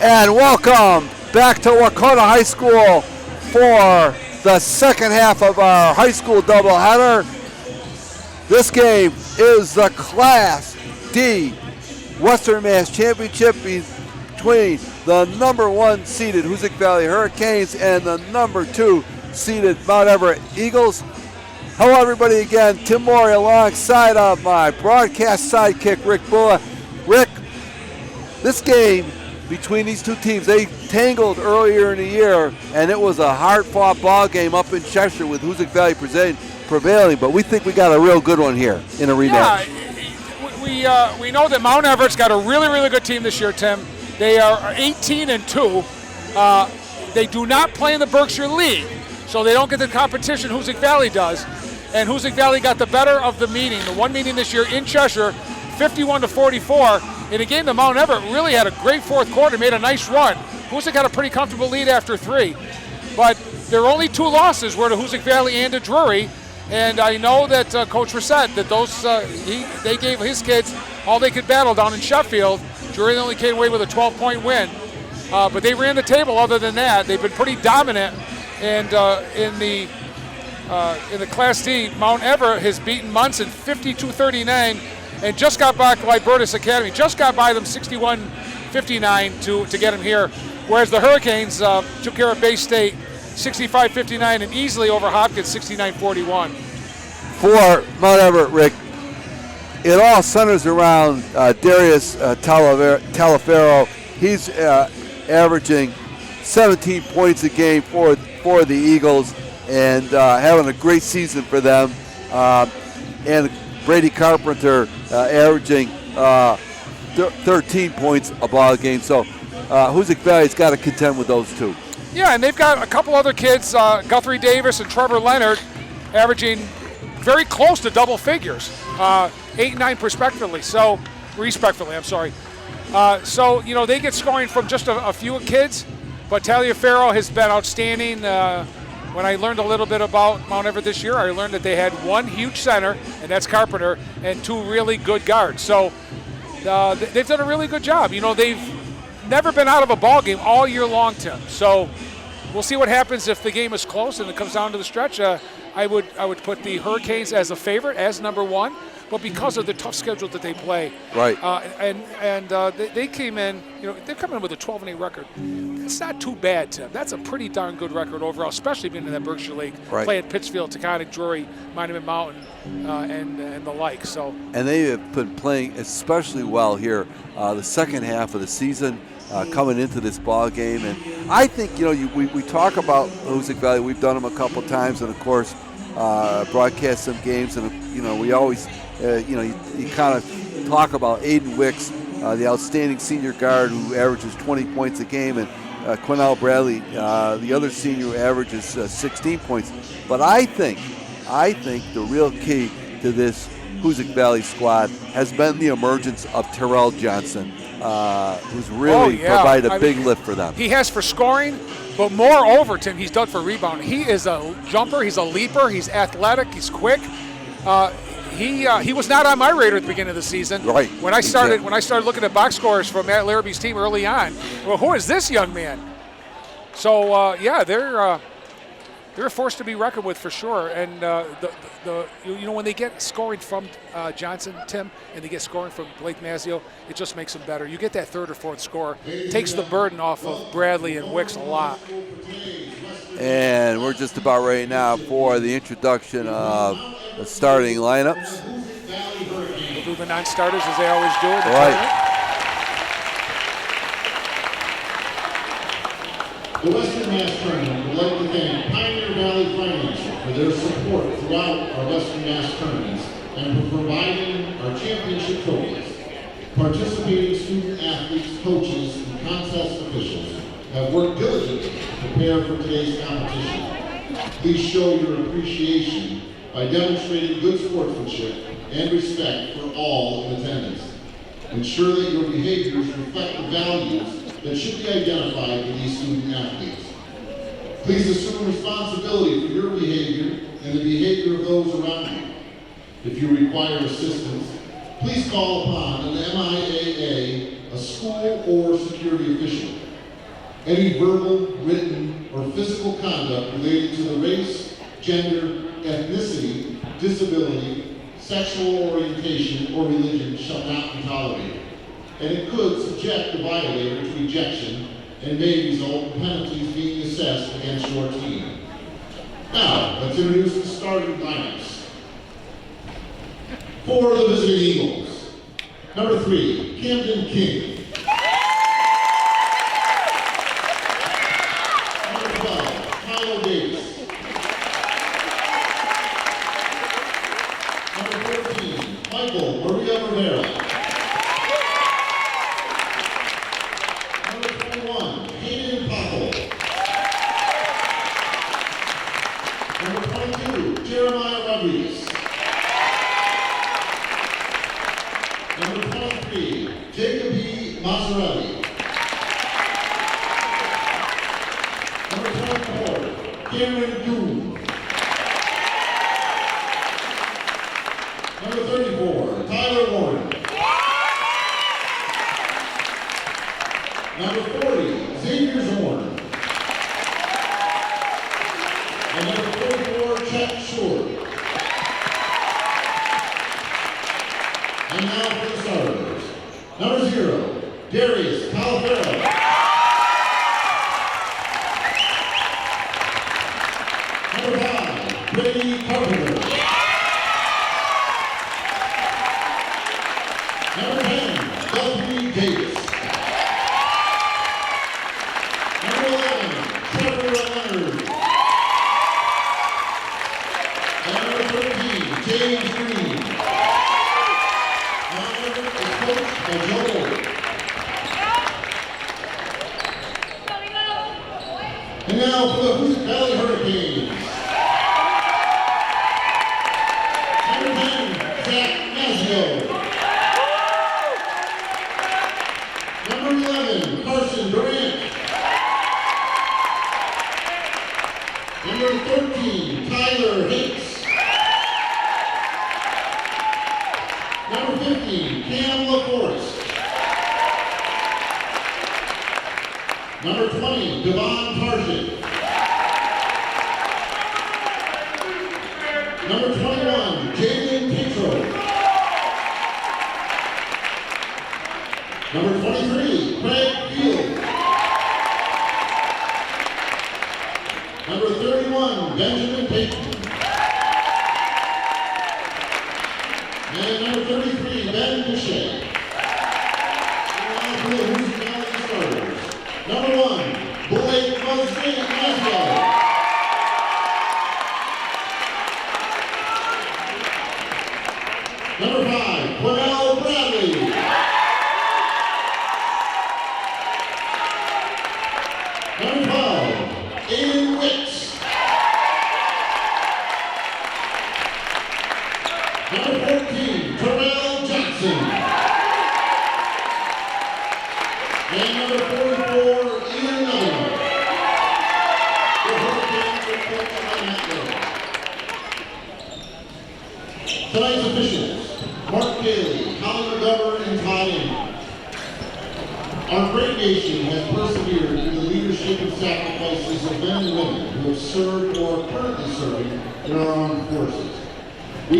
And welcome back to Wakona High School for the second half of our high school doubleheader. This game is the Class D Western Mass Championship between the number 1 seeded Hoosac Valley Hurricanes and the number 2 seeded Mount Everett Eagles. Hello everybody again, Tim Morey alongside of my broadcast sidekick Rick Bulla. Rick, this game between these two teams, they tangled earlier in the year, and it was a hard-fought ball game up in Cheshire with Hoosac Valley prevailing, but we think we got a real good one here in a rematch. Yeah, we know that Mount Everett's got a really, really good team this year, Tim. They are 18-2. They do not play in the Berkshire League, so they don't get the competition Hoosac Valley does. And Hoosac Valley got the better of the meeting. The one meeting this year in Cheshire, 51-44. In a game that Mount Everett really had a great fourth quarter, made a nice run. Hoosac had a pretty comfortable lead after 3. But their only 2 losses were to Hoosac Valley and to Drury. And I know that Coach Reset, that they gave his kids all they could battle down in Sheffield. Drury only came away with a 12-point win. But they ran the table other than that. They've been pretty dominant. And in the Class D, Mount Everett has beaten Munson 52-39 and just got by Libertas Academy. Just got by them 61-59 to get them here. Whereas the Hurricanes took care of Bay State 65-59 and easily over Hopkins 69-41. For Mount Everett, Rick, it all centers around Darius Talafero. He's averaging 17 points a game for the Eagles and having a great season for them. And Brady Carpenter averaging 13 points a ball game. So Hoosac Valley's got to contend with those two. Yeah, and they've got a couple other kids, Guthrie Davis and Trevor Leonard, averaging very close to double figures, 8 and 9 respectively. So, you know, they get scoring from just a few kids, but Taliaferro has been outstanding. When I learned a little bit about Mount Everett this year, I learned that they had 1 huge center, and that's Carpenter, and 2 really good guards. So they've done a really good job. You know, they've never been out of a ball game all year long, Tim. So we'll see what happens if the game is close and it comes down to the stretch. I would put the Hurricanes as a favorite, as number 1, but because of the tough schedule that they play. Right. They came in, you know, they're coming in with a 12-8 record. It's not too bad, Tim. That's a pretty darn good record overall, especially being in that Berkshire League. Right. Playing Pittsfield, Taconic, Drury, Monument Mountain, and the like. So. And they have been playing especially well here the second half of the season. Coming into this ball game, and I think, you know, we talk about Hoosac Valley. We've done them a couple times, and of course, broadcast some games. And you know, we always, you kind of talk about Aiden Wicks, the outstanding senior guard who averages 20 points a game, and Quinnell Bradley, the other senior who averages 16 points. But I think the real key to this Hoosac Valley squad has been the emergence of Terrell Johnson. Who's really provided a big lift for them. He has for scoring, but moreover, Tim, he's done for rebounding. He is a jumper, he's a leaper, he's athletic, he's quick. He was not on my radar at the beginning of the season. Right. When I started looking at box scores for Matt Larrabee's team early on, well, who is this young man? So they're a force to be reckoned with for sure. And when they get scoring from Johnson, Tim, and they get scoring from Blake Mazzio, it just makes them better. You get that 3rd or 4th score, takes the burden off of Bradley and Wicks a lot. And we're just about ready now for the introduction of the starting lineups. We'll do the non-starters as they always do. The Western Mass Tournament would like to thank Pioneer Valley Financial for their support throughout our Western Mass tournaments and for providing our championship trophies. Participating student athletes, coaches, and contest officials have worked diligently to prepare for today's competition. Please show your appreciation by demonstrating good sportsmanship and respect for all in attendance. Ensure that your behaviors reflect the values that should be identified with these student athletes. Please assume responsibility for your behavior and the behavior of those around you. If you require assistance, please call upon an MIAA, a school or security official. Any verbal, written, or physical conduct related to the race, gender, ethnicity, disability, sexual orientation, or religion shall not be tolerated, and it could subject the violator to ejection and may result in penalties being assessed against your team. Now, let's introduce the starting lineups. For the visiting Eagles, number 3, Camden King. Number 12, Tyler Davis. Number 14, Michael Maria Rivera. Number 21, Hayden Pothole. Number 22, Jeremiah Rodriguez. Number 23, Jacob E. Mazzarelli. Number 24, Cameron Doon. Number 34, Tyler Warren. Number 40, Xavier Zorn. And number 44, Chet Short. And now for the starters. Number 0, Darius Calafero. Number 5, Brittany Carpenter. Number 10, Delphine Davis. Number 11, Trevor Leonard. And number 13, James Green. Now Everett is coached by Joe Moore. And now for the Hoosac Valley Hurricanes. Number 10, Zach Mazzio. Number 11, Carson Durant. Number 13, Tyler Hicks. Number 15, Cam LaForest. Number 20, Devon Tarshan. Number 21, Jalen Petro. Number 23, Craig Field. Number 31, Benjamin Payton. And number 33, Ben Boucher. And now for the Hoosac Valley starters. Number 1, Blake Maslow. Number 5, Quennell Bradley. Number 12, Aiden Wicks. Number 14, Terrell Johnson. And number 44, Ian Loving. The Hurricanes are coached by Matt Lowe. Tonight's officials, Mark Daly, Colin McGovern, and Todd Inman. Our great nation has persevered through the leadership and sacrifices of men and women who have served or are currently serving in our armed forces. We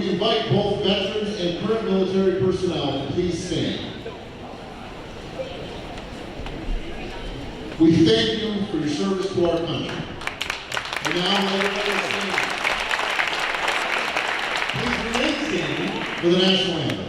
invite both veterans and current military personnel to please stand. We thank you for your service to our country. And now let everybody stand. Please remain standing for the national anthem.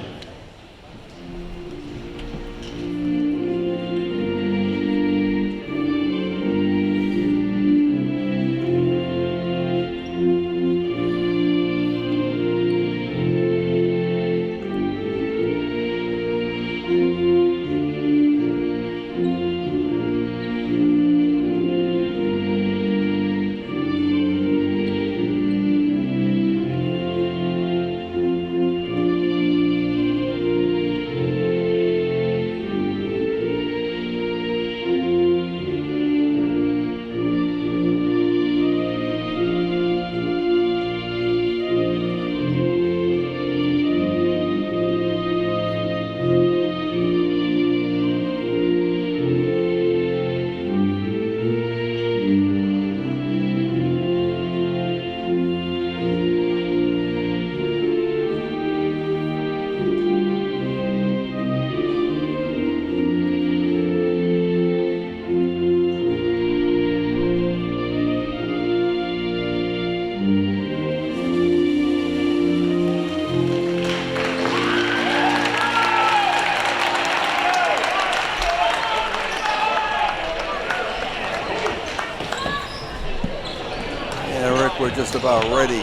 just about ready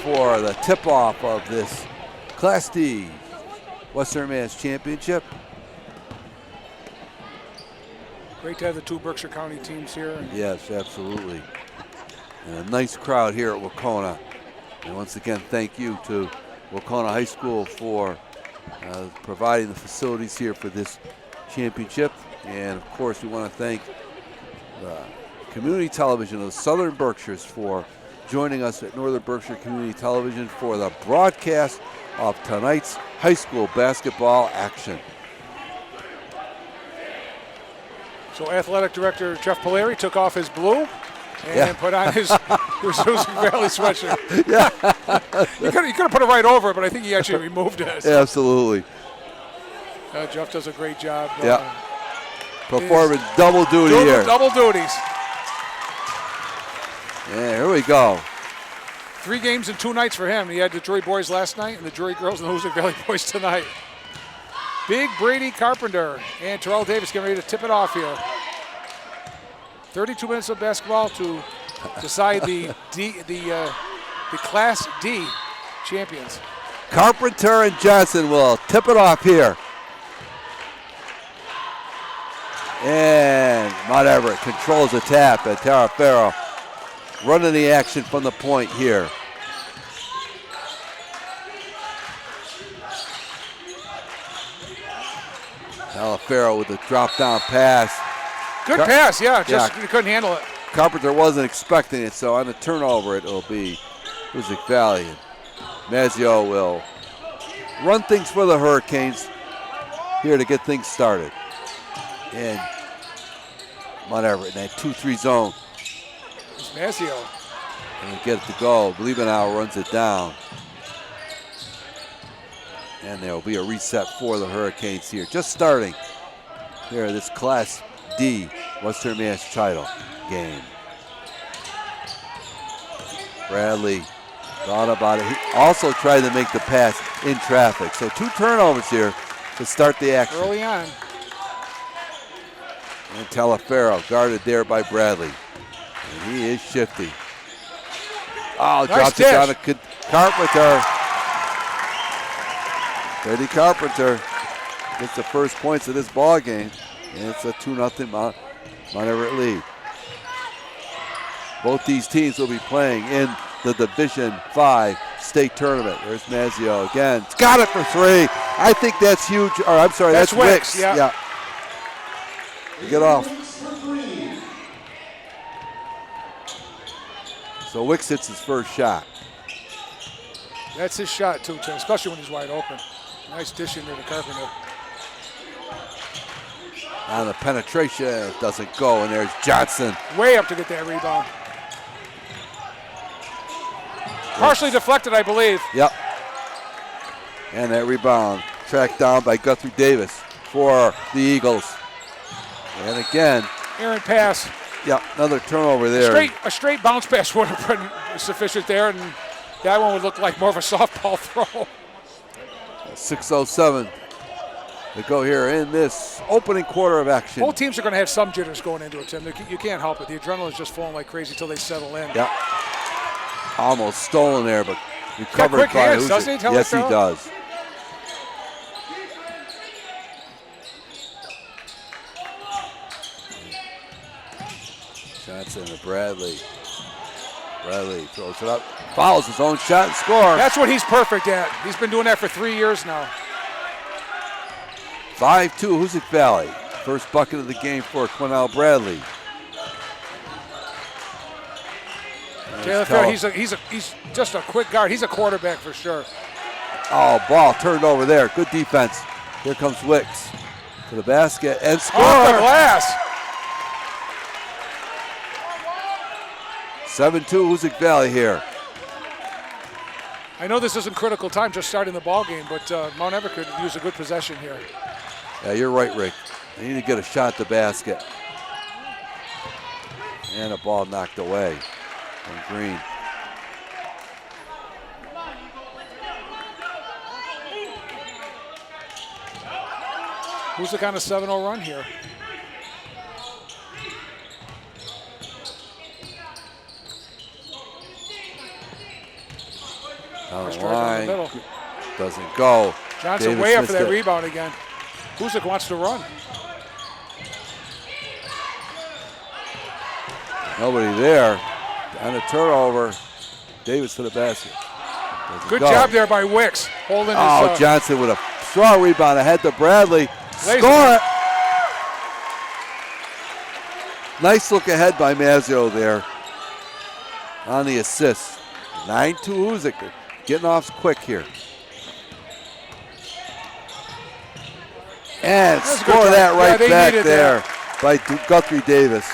for the tip-off of this Class D Western Mass Championship. Great to have the two Berkshire County teams here. Yes, absolutely. And a nice crowd here at Wauconah. And once again, thank you to Wauconah High School for providing the facilities here for this championship. And of course, we want to thank the Community Television of the Southern Berkshires for joining us at Northern Berkshire Community Television for the broadcast of tonight's high school basketball action. So Athletic Director Jeff Polari took off his blue and put on his Hoosac Valley sweatshirt. Yeah. He could have put it right over it, but I think he actually removed it. Absolutely. Jeff does a great job. Performing double duty here. Double duties. Yeah, here we go. 3 games in 2 nights for him. He had the Drury boys last night and the Drury girls and the Hoosac Valley boys tonight. Big Brady Carpenter and Terrell Davis getting ready to tip it off here. 32 minutes of basketball to decide the Class D champions. Carpenter and Johnson will tip it off here. And Mount Everett controls the tap, and Tara Farrow running the action from the point here. Talaferro with the drop-down pass. Good pass, yeah, you couldn't handle it. Carpenter wasn't expecting it, so on the turnover it'll be Hoosac Valley. And Mazzio will run things for the Hurricanes here to get things started. And Mount Everett in that 2-3 zone. It's Mazzio. And get it to go. Liebenau runs it down. And there will be a reset for the Hurricanes here. Just starting here, this Class D Western Mass title game. Bradley thought about it. He also tried to make the pass in traffic. So 2 turnovers here to start the action. Early on. And Talaferro guarded there by Bradley. And he is shifty. Oh, nice drops dish. it down to Carpenter. Eddie Carpenter gets the first points of this ball game. And it's a 2-0 Mount Everett lead. Both these teams will be playing in the Division 5 state tournament. There's Mazzio again. It's got it for 3. I think that's huge. Or I'm sorry, that's Wicks. Yeah. You get off. So Wicks hits his first shot. That's his shot too, Tim, especially when he's wide open. Nice dish in there to Carpenter. On the penetration, it doesn't go, and there's Johnson. Way up to get that rebound. Partially deflected, I believe. Yep. And that rebound tracked down by Guthrie Davis for the Eagles. And again. Aaron pass. Yep, another turnover there. A straight bounce pass would have been sufficient there, and that one would look like more of a softball throw. 6:07 to go here in this opening quarter of action. Both teams are going to have some jitters going into it, Tim. You can't help it. The adrenaline is just flowing like crazy until they settle in. Yep. Almost stolen there, but recovered quick by hands, Hoosac. doesn't he? Yes, he does. Johnson to Bradley. Bradley throws it up, fouls his own shot and scores. That's what he's perfect at. He's been doing that for 3 years now. 5-2 Hoosac Valley. First bucket of the game for Quinnell Bradley. Taylor Fair, he's just a quick guard. He's a quarterback for sure. Oh, ball turned over there. Good defense. Here comes Wicks to the basket and score. Off the glass. 7-2 Hoosac Valley here. I know this isn't critical time, just starting the ball game, but Mount Everett could use a good possession here. Yeah, you're right, Rick. They need to get a shot at the basket. And a ball knocked away from Green. Hoosac on a 7-0 run here. Down Nice the drive down the line. middle. Doesn't go. Johnson Davis way up for missed that it. rebound again. Hoosac wants to run. Nobody there. On a turnover. Davis to the basket. Doesn't Good go. job there by Wicks, holding Oh, his. Johnson with a strong rebound ahead to Bradley. Laser. Score it. Nice look ahead by Mazzio there on the assist. 9-2 Hoosac. Getting off quick here. And That's a score good try. that right they back needed there that. by Guthrie Davis.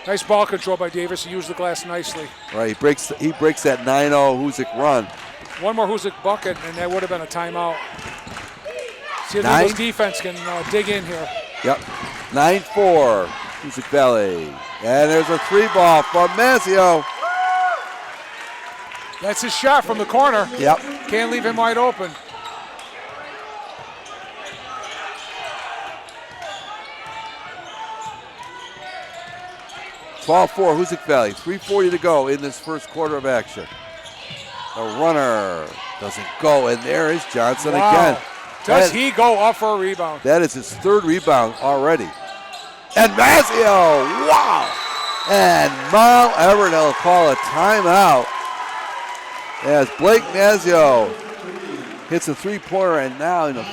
Nice ball control by Davis. He used the glass nicely. Right, he breaks that 9-0 Hoosac run. One more Hoosac bucket, and that would have been a timeout. See if Nine. Eagles defense can dig in here. Yep, 9-4 Hoosac Valley. And there's a 3-ball from Mazzio. That's his shot from the corner. Yep. Can't leave him wide open. $12-4 Hoosac Valley. 3:40 to go in this first quarter of action. The runner doesn't go, and there is Johnson again. Does he go up for a rebound? That is his third rebound already. And Mazzio, wow! And Mount Everett will call a timeout as Blake Mazzio hits a three-pointer, and now in the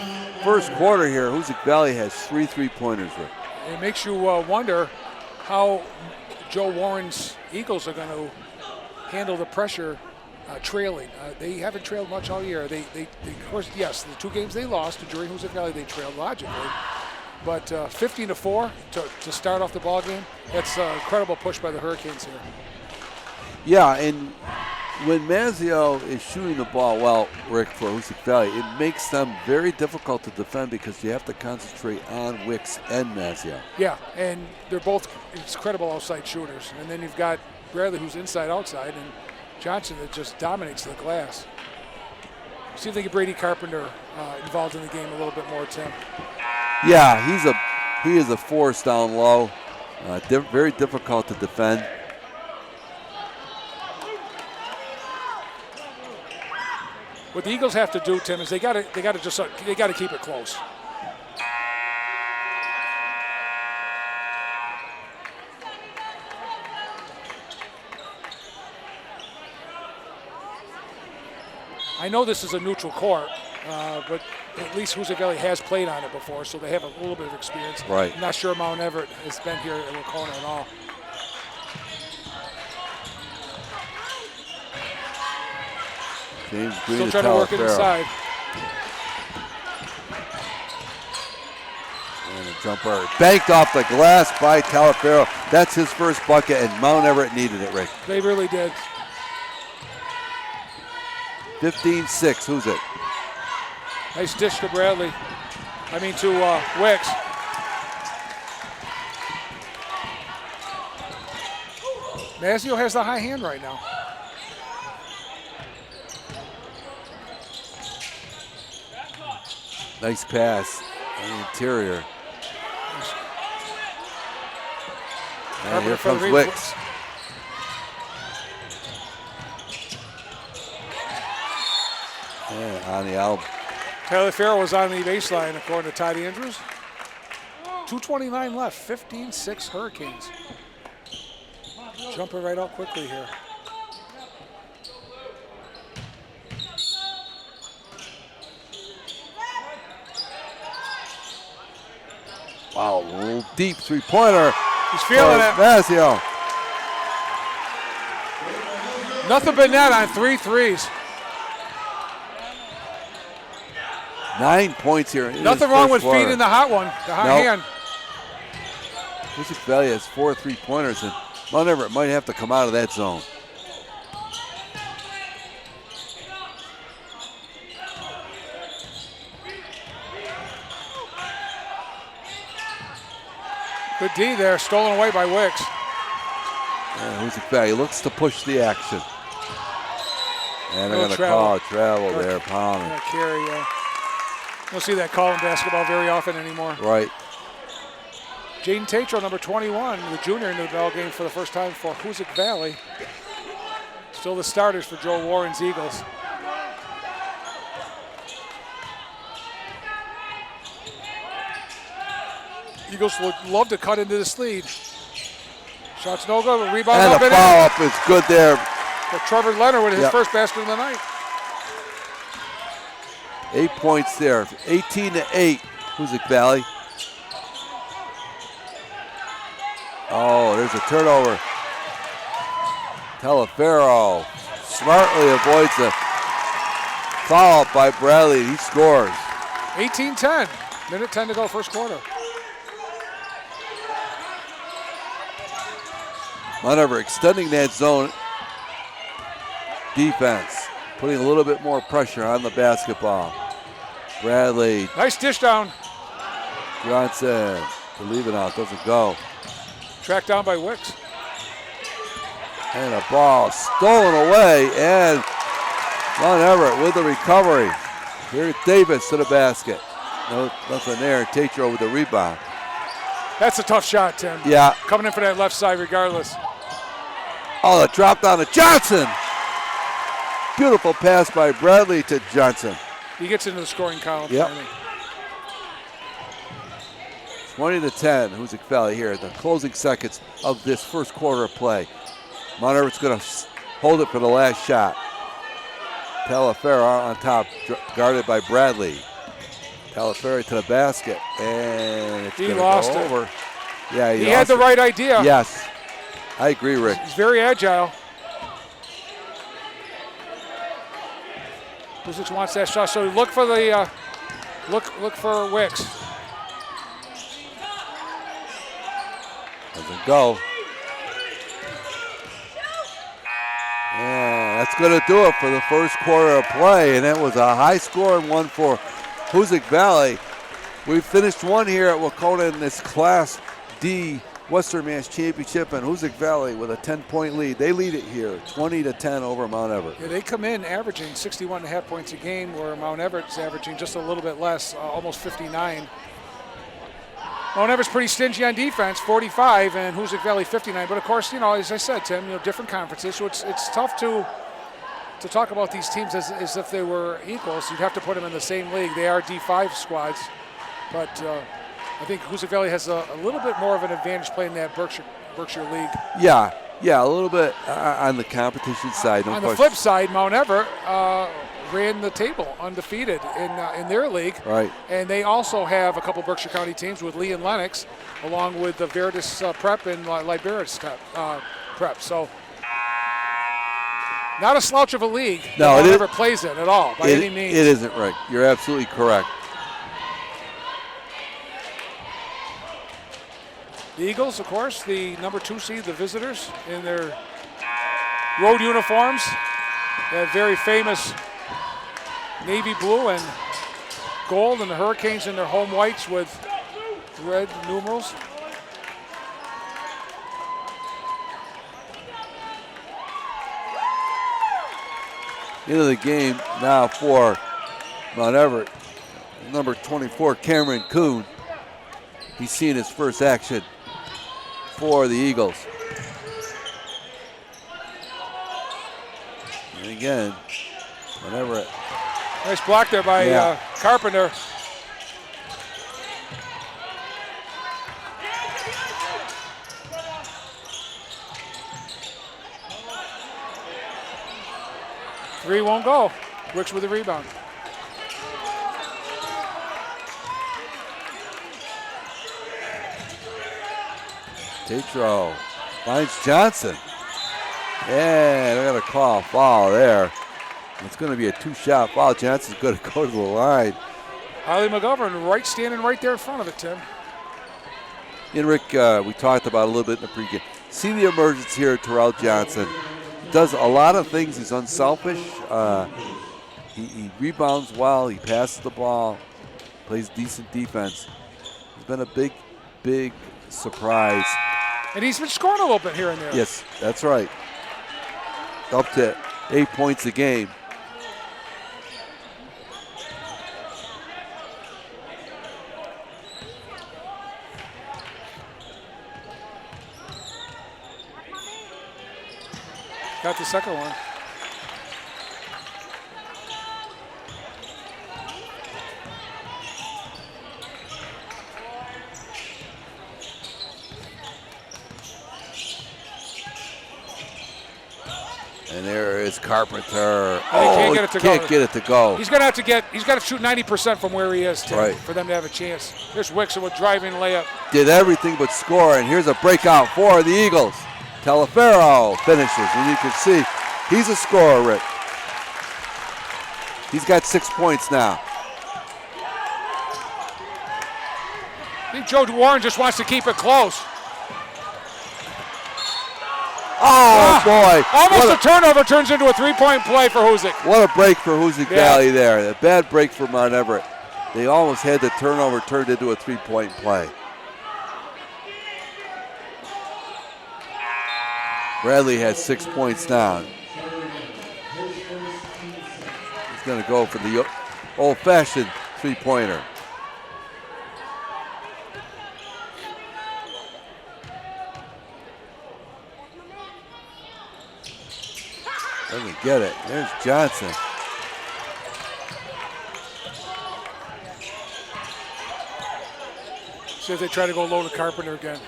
first quarter here, Hoosac Valley has 3 3-pointers. It makes you wonder how Joe Warren's Eagles are going to handle the pressure trailing. They haven't trailed much all year. They of course, yes, the 2 games they lost to Drury and Hoosac Valley, they trailed logically. But 15-4 to start off the ball game, that's an incredible push by the Hurricanes here. Yeah, and when Mazzio is shooting the ball well, Rick, for Hoosac Valley, it makes them very difficult to defend because you have to concentrate on Wicks and Mazzio. Yeah, and they're both incredible outside shooters. And then you've got Bradley, who's inside-outside, and Johnson that just dominates the glass. See if they get Brady Carpenter involved in the game a little bit more, Tim. Yeah, he is a force down low. Very difficult to defend. What the Eagles have to do, Tim, is they got to keep it close. I know this is a neutral court, but at least Hoosac Valley has played on it before, so they have a little bit of experience. Right. I'm not sure Mount Everett has been here at Wacona at all. James Green Still trying to work it inside. And a jumper banked off the glass by Talaferro. That's his first bucket, and Mount Everett needed it, Rick. They really did. 15-6, who's it? Nice dish to Bradley. To Wicks. Mazzio has the high hand right now. Nice pass on the interior. And here comes Wicks. And on the elbow. Tyler Farrell was on the baseline, according to Todd Andrews. 2:29 left, 15-6 Hurricanes. Jumping right out quickly here. Wow, a little deep three-pointer. He's feeling it. Mazzio. Nothing but net on 3 threes. 9 points here. Nothing wrong with feeding the hot one, the hot hand. Hoosac Valley has 4 3-pointers, and Mount Everett might have to come out of that zone. Good D there, stolen away by Wicks. And Hoosac Valley looks to push the action. And they're going to call a travel there, Palmer. Yeah, carry. We'll see that call in basketball very often anymore. Right. Jaden Tatro, number 21, the junior, into the ball game for the first time for Hoosac Valley. His Still the starters for Joe Warren's Eagles. Eagles would love to cut into this lead. Shots no good, but rebound And up the and in. follow-up is good there. For Trevor Leonard with his Yep. first basket of the night. 8 points there. 18-8. Hoosac Valley. Oh, there's a turnover. Telefero smartly avoids the foul-up by Bradley. He scores. 18-10. Minute 10 to go, first quarter. Mount Everett extending that zone defense, putting a little bit more pressure on the basketball. Bradley, Nice dish down. Johnson, to leave it out, doesn't go. Tracked down by Wicks. And a ball stolen away, and Mount Everett with the recovery. Here's Davis to the basket. No, nothing there. Tatro with the rebound. That's a tough shot, Tim. Yeah. Coming in for that left side regardless. Oh, the drop down to Johnson. Beautiful pass by Bradley to Johnson. He gets into the scoring column. Yep. Finally. 20-10, Hoosac Valley here at the closing seconds of this first quarter of play. Mount Everett's going to hold it for the last shot. Telefero on top, guarded by Bradley. Telefero to the basket, and it's going to go over. Yeah, he had the right idea. Yes, I agree, Rick. He's very agile. Hoosac wants that shot, so look for the look for Wicks. Doesn't go. And that's going to do it for the first quarter of play, and it was a high-scoring one for Hoosac Valley. We've finished one here at Wacona in this Class D Western Mass Championship, and Hoosac Valley with a 10-point lead. They lead it here, 20-10 over Mount Everett. Yeah, they come in averaging 61.5 points a game, where Mount Everett's averaging just a little bit less, almost 59. Mount Everett's pretty stingy on defense, 45, and Hoosac Valley 59. But of course, as I said, Tim, different conferences, so it's tough to talk about these teams as if they were equals. You'd have to put them in the same league. They are D5 squads, but I think Hoosac Valley has a little bit more of an advantage playing that Berkshire League. Yeah, a little bit on the competition side. No on question. the flip side, Mount Everett ran the table undefeated in their league. Right. And they also have a couple Berkshire County teams with Lee and Lennox, along with the Veritas Prep and Libertas Prep. So not a slouch of a league. No, Mount it Everett plays it at all by any means. It isn't, right. You're absolutely correct. The Eagles, of course, the number 2 seed, the visitors, in their road uniforms. That very famous navy blue and gold, and the Hurricanes in their home whites with red numerals. Into the game now for Mount Everett. Number 24, Cameron Kuhn. He's seen his first action for the Eagles. And again, Mount Everett. Nice block there by Carpenter. Three won't go. Wicks with the rebound. Tatro finds Johnson. And they're going to call a foul there. It's going to be a 2-shot foul. Johnson's going to go to the line. Holly McGovern standing right there in front of it, Tim. And Rick, we talked about a little bit in the pregame. See the emergence here of Terrell Johnson. Does a lot of things. He's unselfish. He rebounds well. He passes the ball. Plays decent defense. He's been a big surprise. And he's been scoring a little bit here and there. Yes, that's right. Up to 8 points a game. Got the second one. And there is Carpenter. Can't get it to can't go. get it to go. He's going to shoot 90% from where he is, Tim, Right. for them to have a chance. There's Wixon with driving layup. Did everything but score, and here's a breakout for the Eagles. Telefero finishes, and you can see he's a scorer, Rick. He's got 6 points now. I think Joe Warren just wants to keep it close. Oh, boy. Almost a turnover turns into a three-point play for Hoosac. What a break for Hoosac Valley there. A bad break for Mount Everett. They almost had the turnover turned into a three-point play. Bradley has 6 points now. He's going to go for the old-fashioned three-pointer. Doesn't get it. There's Johnson. See if they try to go low to Carpenter again.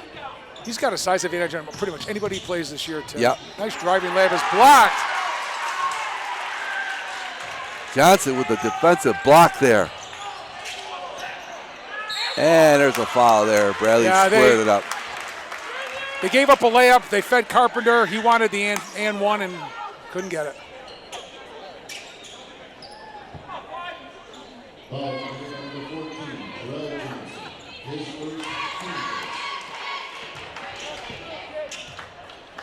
He's got a size advantage on pretty much anybody he plays this year, too. Yep. Nice driving layup is blocked. Johnson with the defensive block there. And there's a foul there. Bradley squared it up. They gave up a layup. They fed Carpenter. He wanted the and one and couldn't get it.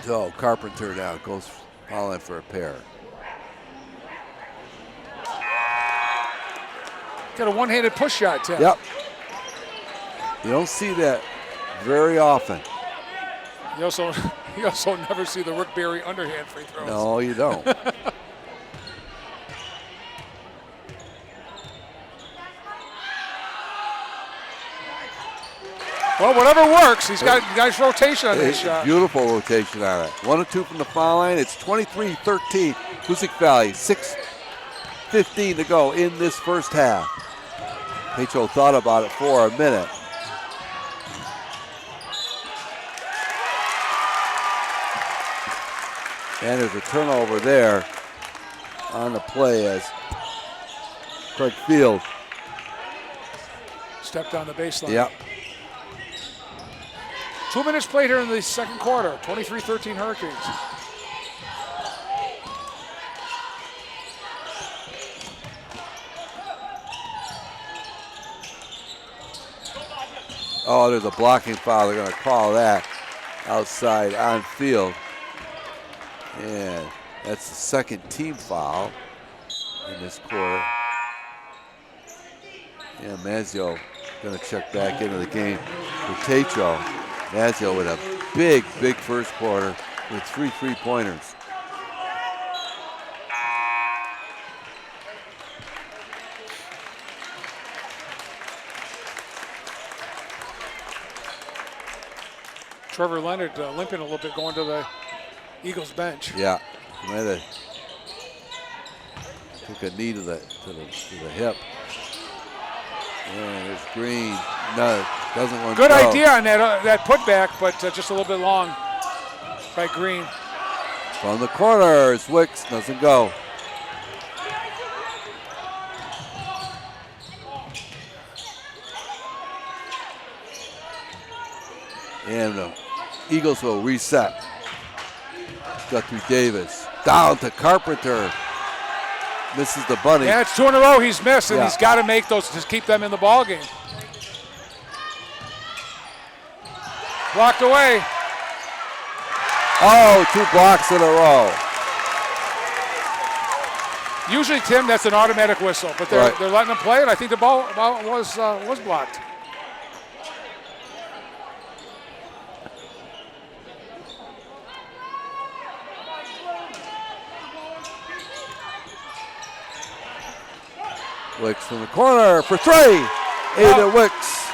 So Carpenter now goes falling for a pair. Got a one-handed push shot, Tim. Yep. You don't see that very often. You also never see the Rick Barry underhand free throws. No, you don't. Well, whatever works. He's got nice rotation on this shot. Beautiful rotation on it. 1 and 2 from the foul line. It's 23-13. Hoosac Valley, 6:15 to go in this first half. Petro thought about it for a minute. And there's a turnover there on the play as Craig Field stepped on the baseline. Yep. 2 minutes played here in the second quarter. 23-13 Hurricanes. Oh, there's a blocking foul. They're going to call that outside on field. And that's the second team foul in this quarter. Yeah, Mazzio going to check back into the game for Tetro. Mazzio with a big first quarter with 3 3-pointers. Trevor Leonard limping a little bit going to the Eagles bench. Yeah, might have took a knee to the hip. And there's Green. No, doesn't want to Good go. idea on that putback, but just a little bit long by Green. From the corner, Wicks doesn't go. And the Eagles will reset. Guthrie Davis down to Carpenter. Misses the bunny. Yeah, it's 2 in a row he's missed, and he's got to make those to keep them in the ball game. Blocked away. Oh, 2 blocks in a row. Usually, Tim, that's an automatic whistle, but they're letting them play, and I think the ball was blocked. Wicks from the corner for 3. Aiden Wicks.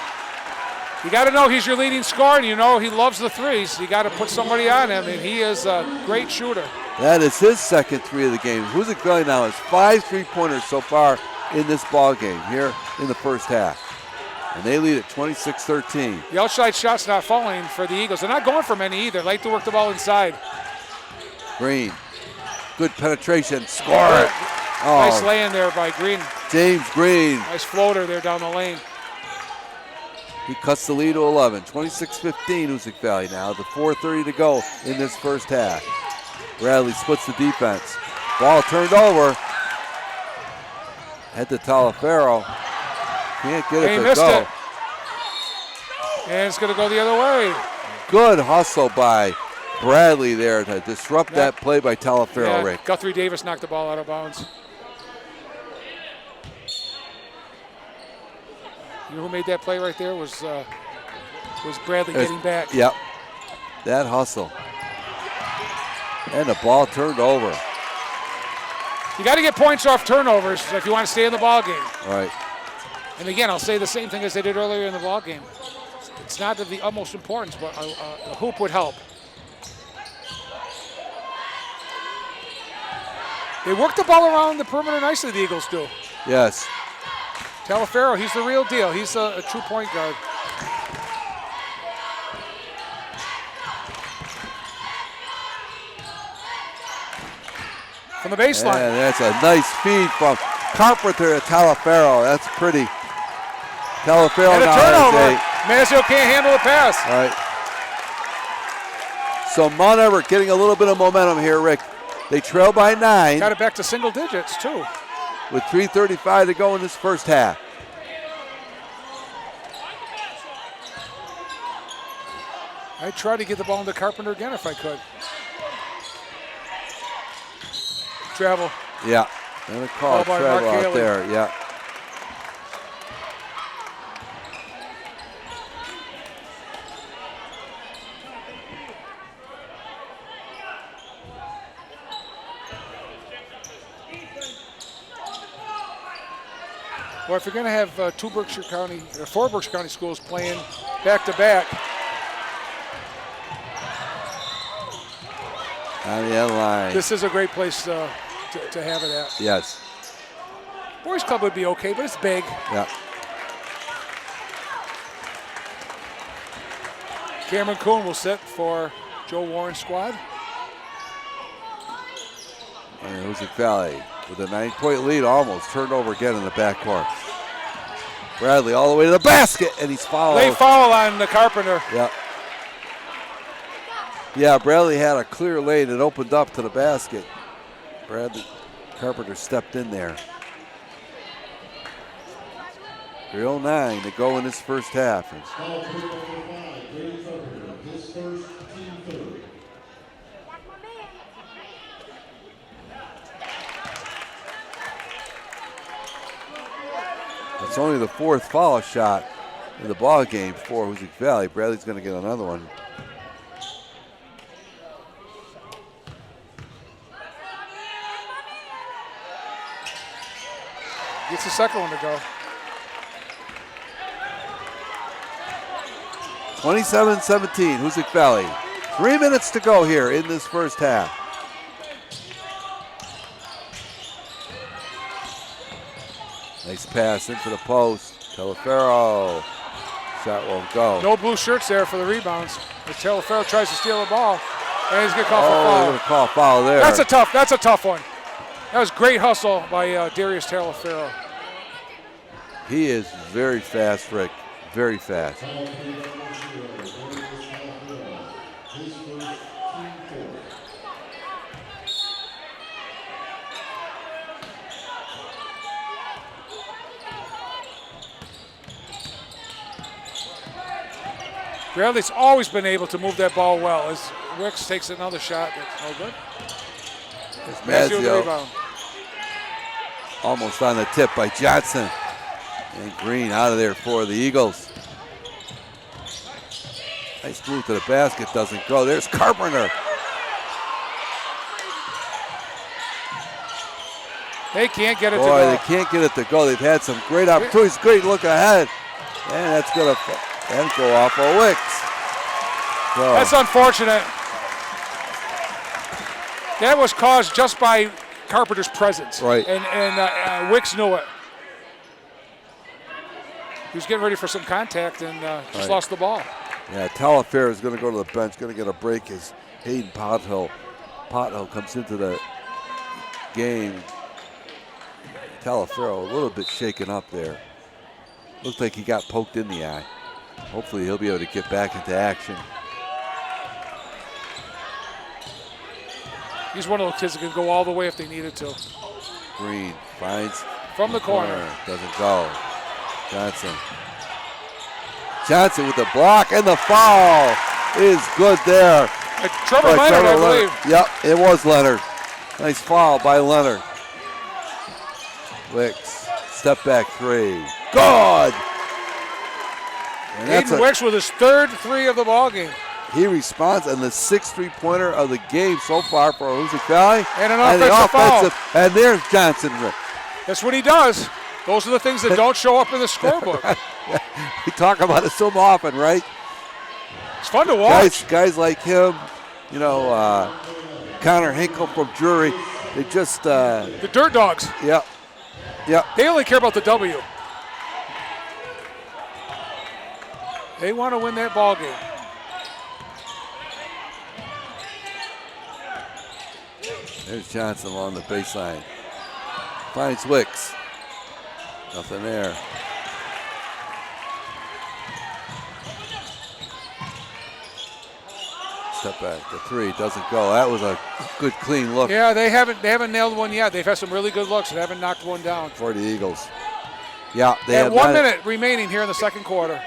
You got to know he's your leading scorer, and you know he loves the threes. You got to put somebody on him, and he is a great shooter. That is his second 3 of the game. Hoosac Valley now has 5 3-pointers so far in this ball game here in the first half. And they lead at 26-13. The outside shot's not falling for the Eagles. They're not going for many either. They like to work the ball inside. Green Good penetration. Score it. Nice lay-in there by Green. James Green. Nice floater there down the lane. He cuts the lead to 11. 26-15 Hoosac Valley now. The 4:30 to go in this first half. Bradley splits the defense. Ball turned over. Head to Talaferro. Can't get it He to missed go. it. And it's going to go the other way. Good hustle by Bradley there to disrupt that play by Talaferro, Yeah, Rick. Guthrie Davis knocked the ball out of bounds. You know who made that play right there was Bradley getting back. Yep. That hustle. And the ball turned over. You got to get points off turnovers if you want to stay in the ball game. Right. And again, I'll say the same thing as I did earlier in the ball game. It's not of the utmost importance, but a hoop would help. They work the ball around the perimeter nicely, the Eagles do. Yes. Talaferro, he's the real deal. He's a true point guard. From the baseline. And that's a nice feed from Carpenter to Talaferro. That's pretty. Talaferro And a now turnover. has Mazio can't handle the pass. All right. So Mount Everett getting a little bit of momentum here, Rick. They trail by 9 Got it back to single digits, too. with 3:35 to go in this first half. I'd try to get the ball into Carpenter again if I could. Travel. Yeah. And a call Ball by travel Mark out Haley. there. Yeah. Well, if you're going to have four Berkshire County schools playing back-to-back, On the end line. this is a great place to have it at. Yes. Boys Club would be okay, but it's big. Yeah. Cameron Kuhn will sit for Joe Warren's squad. And Hoosac Valley with a 9-point lead, almost turned over again in the backcourt. Bradley all the way to the basket, and he's fouled. Late foul on the Carpenter. Yeah. Yeah, Bradley had a clear lane that opened up to the basket. Carpenter stepped in there. 3:09 to go in this first half. Foul number 5, Brady Carpenter, his first, team third. It's only the 4th foul shot in the ball game for Hoosac Valley. Bradley's going to get another one. Gets the second one to go. 27-17, Hoosac Valley. 3 minutes to go here in this first half. Nice pass into the post. Talaferro. Shot won't go. No blue shirts there for the rebounds. As Talaferro tries to steal the ball, and he's going to call for They're foul. going to call foul there. That's a tough one. That was great hustle by Darius Talaferro. He is very fast, Rick. Very fast. Foul number 0, Darius Talaferro, his first, team fourth. Bradley's always been able to move that ball well. As Wicks takes another shot, that's no good. There's Mazio with the Mazio rebound. almost on the tip by Johnson. And Green out of there for the Eagles. Nice move to the basket, doesn't go. There's Carpenter. They can't get it to Boy, go. they can't get it to go. They've had some great opportunities. Great look ahead. And that's going to go off of Wicks. So, That's unfortunate. That was caused just by Carpenter's presence. Right. And Wicks knew it. He was getting ready for some contact and just Right. lost the ball. yeah, Talaferro is going to go to the bench, going to get a break as Hayden Pothill comes into the game. Talaferro a little bit shaken up there. Looked like he got poked in the eye. Hopefully he'll be able to get back into action. He's one of those kids that can go all the way if they needed to. Green finds from the corner. Doesn't go. Johnson with the block, and the foul is good there. Trevor Leonard, I believe. Yep, it was Leonard. Nice foul by Leonard. Wicks, step back three. Good! Aiden Wicks with his third three of the ball game. He responds, and the sixth three-pointer of the game so far for Hoosac Valley. And an offensive foul. And there's Johnson. That's what he does. Those are the things that don't show up in the scorebook. We talk about it so often, right? It's fun to watch. Guys like him, you know, Connor Hinkle from Drury, they just... the Dirt Dogs. Yep. They only care about the W. They want to win that ball game. There's Johnson along the baseline. Finds Wicks. Nothing there. Step back. The three doesn't go. That was a good, clean look. Yeah, they haven't nailed one yet. They've had some really good looks and haven't knocked one down. For the Eagles. Yeah, they have have 1 minute remaining here in the second quarter.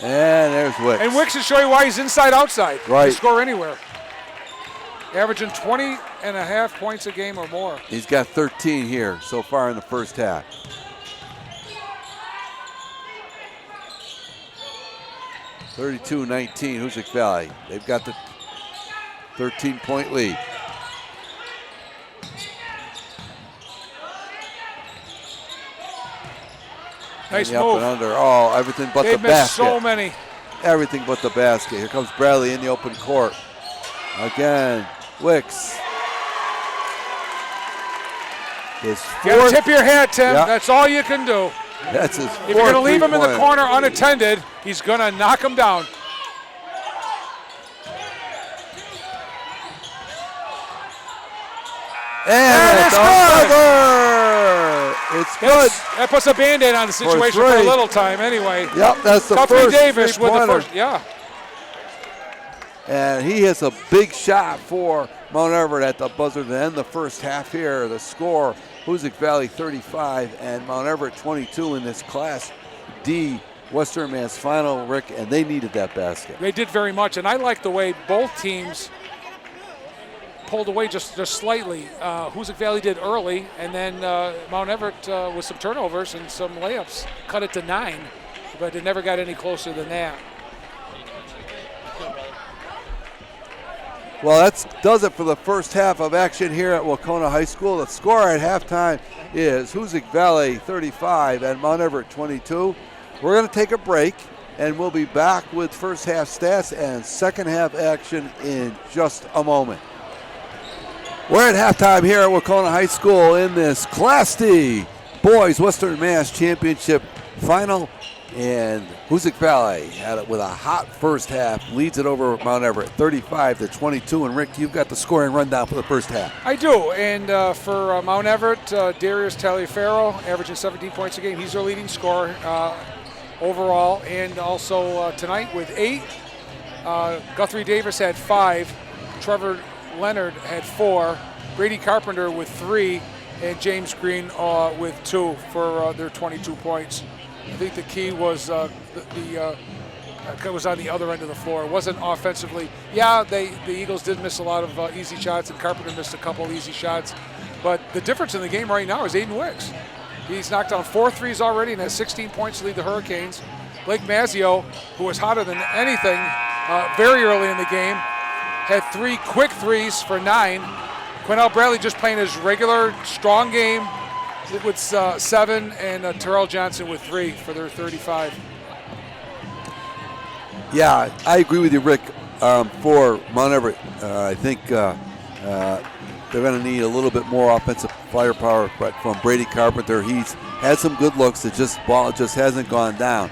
And there's Wicks. And Wicks is showing why he's inside-outside. Right. He can score anywhere. Averaging 20.5 points a game or more. He's got 13 here so far in the first half. (32-19) Hoosac Valley. They've got the 13-point lead. Nice up move. And under. Oh, everything but They've the basket. They've missed so many. Everything but the basket. Here comes Bradley in the open court. Again, Wicks. You gotta tip your hat, Tim. Yep. That's all you can do. That's his fourth. If you're gonna leave him in the corner unattended, he's gonna knock him down. And it's good. That puts a Band-Aid on the situation for a little time anyway. Yep, that's the Guthrie first Davis with the first, And he hits a big shot for Mount Everett at the buzzer to end the first half here. The score, Hoosac Valley 35 and Mount Everett 22 in this Class D Western Mass final, Rick, and they needed that basket. They did very much, and I like the way both teams pulled away just slightly. Hoosac Valley did early, and then Mount Everett with some turnovers and some layups cut it to 9, but it never got any closer than that. Well, that does it for the first half of action here at Wauconah High School. The score at halftime is Hoosac Valley 35 and Mount Everett 22. We're going to take a break, and we'll be back with first half stats and second half action in just a moment. We're at halftime here at Wauconah High School in this Class D Boys Western Mass Championship final. And Hoosac Valley had it with a hot first half, leads it over Mount Everett 35-22. And Rick, you've got the scoring rundown for the first half. I do, and for Mount Everett, Darius Taliaferro averaging 17 points a game. He's their leading scorer overall, and also tonight with 8. Guthrie Davis had 5. Trevor Leonard had 4. Brady Carpenter with 3, and James Green with 2 for their 22 points. I think the key was was on the other end of the floor. It wasn't offensively. Yeah, the Eagles did miss a lot of easy shots, and Carpenter missed a couple easy shots. But the difference in the game right now is Aiden Wicks. He's knocked down 4 threes already and has 16 points to lead the Hurricanes. Blake Mazzio, who was hotter than anything very early in the game, had 3 quick threes for 9. Quinnell Bradley just playing his regular strong game with 7, and Terrell Johnson with 3 for their 35. Yeah, I agree with you, Rick. For Mount Everett, I think they're going to need a little bit more offensive firepower from Brady Carpenter. He's had some good looks. Ball just hasn't gone down.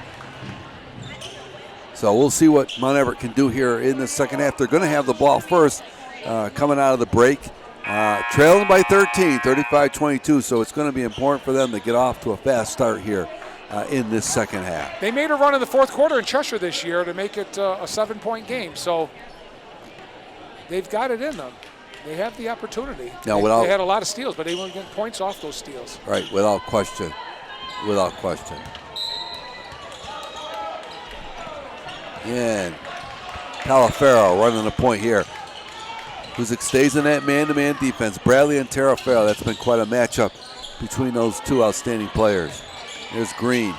So we'll see what Mount Everett can do here in the second half. They're going to have the ball first coming out of the break. Trailing by 13, 35-22, so it's going to be important for them to get off to a fast start here in this second half. They made a run in the fourth quarter in Cheshire this year to make it a 7-point game, so they've got it in them. They have the opportunity. Now, they had a lot of steals, but they weren't getting points off those steals. Right, without question. Without question. And Talafaro running the point here. Hoosac stays in that man-to-man defense. Bradley and Talafaro, that's been quite a matchup between those two outstanding players. There's Green.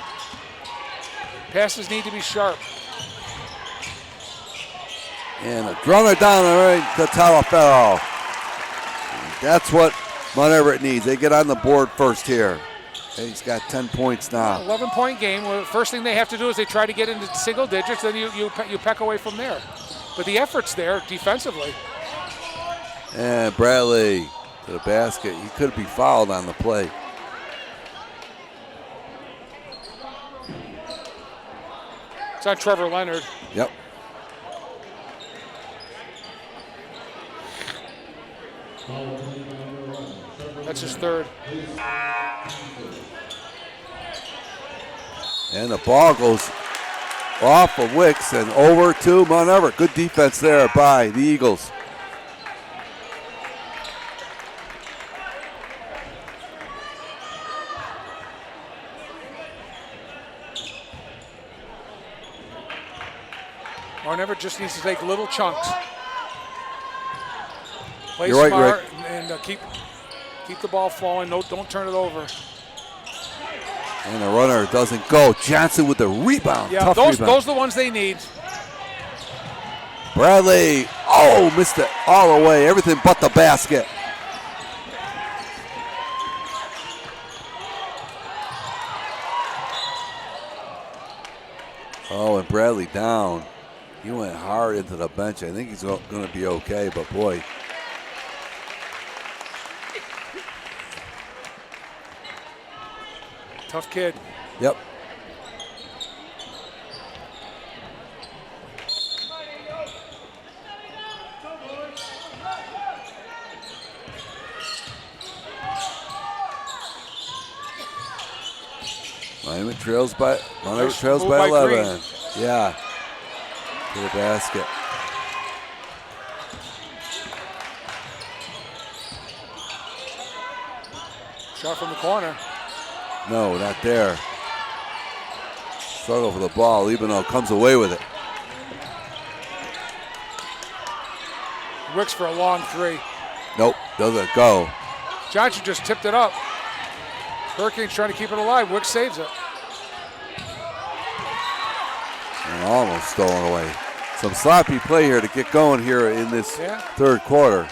Passes need to be sharp. And a runner down right to Talafaro. That's what Mount Everett needs. They get on the board first here. He's got 10 points now. 11-point game. Well, first thing they have to do is they try to get into single digits, then you peck away from there. But the effort's there defensively. And Bradley to the basket. He could be fouled on the play. It's on Trevor Leonard. Yep. That's his third. And the ball goes off of Wicks and over to Mount Everett. Good defense there by the Eagles. Mount Everett just needs to take little chunks. Play You're right, smart Rick. and keep the ball flowing. No, don't turn it over. And the runner doesn't go. Johnson with the rebound. Yeah, Tough those rebound. are the ones they need. Bradley, missed it all the way. Everything but the basket. And Bradley down. He went hard into the bench. I think he's going to be okay, but boy. Tough kid. Yep. Miami trails by 11. Yeah. To the basket. Shot from the corner. No, not there. Struggle for the ball, even though it comes away with it. Wicks for a long three. Nope, doesn't go. Johnson just tipped it up. Hurricanes trying to keep it alive. Wicks saves it. And almost stolen away. Some sloppy play here to get going here in this third quarter.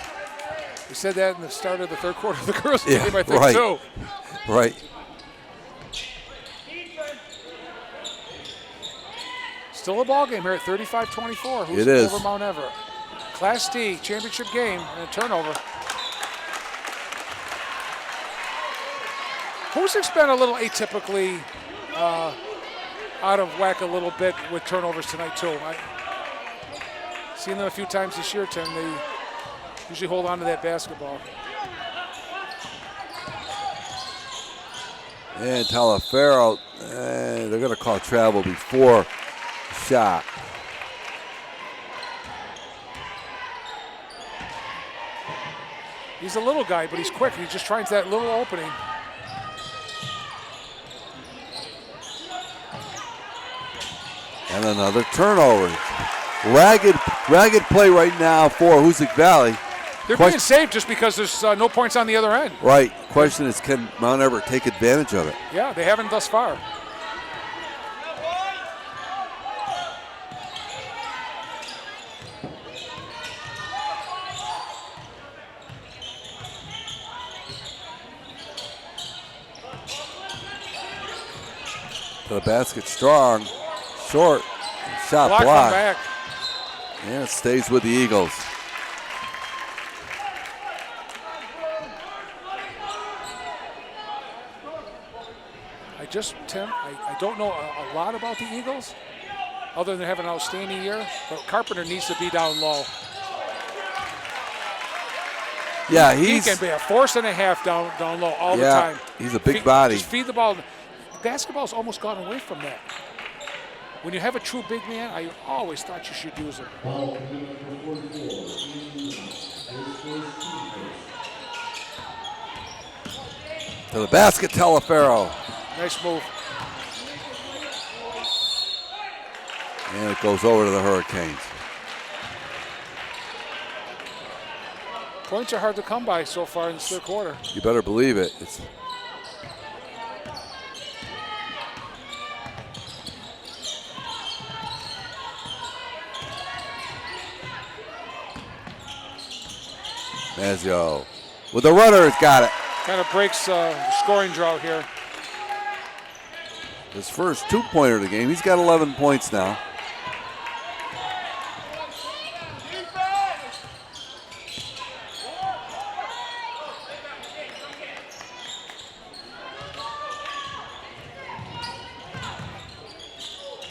We said that in the start of the third quarter of the girls' Yeah, game, I think, right. too. Right. Still a ball game here at 35-24. Who's It is. over Mount Everett? Class D championship game and a turnover. Hoosac's been a little atypically out of whack a little bit with turnovers tonight too. I've seen them a few times this year, Tim. They usually hold on to that basketball. And Talafaro, they're going to call travel before the shot. He's a little guy, but he's quick. He just tries that little opening. And another turnover. Ragged play right now for Hoosac Valley. They're being saved just because there's no points on the other end. Right. Question is, can Mount Everett take advantage of it? Yeah, they haven't thus far. To the basket strong. Short. Shot Block blocked. from back. And it stays with the Eagles. Tim, I don't know a lot about the Eagles. other than having an outstanding year. But Carpenter needs to be down low. Yeah, he can be a force and a half down low all the time. He's a big body. Just feed the ball. Basketball's almost gone away from that. When you have a true big man, I always thought you should use him. To the basket, Telefero. Nice move. And it goes over to the Hurricanes. Points are hard to come by so far in the third quarter. You better believe it. It's Mazio with the runner, it's got it. Kind of breaks the scoring drought here. His first two-pointer of the game. He's got 11 points now.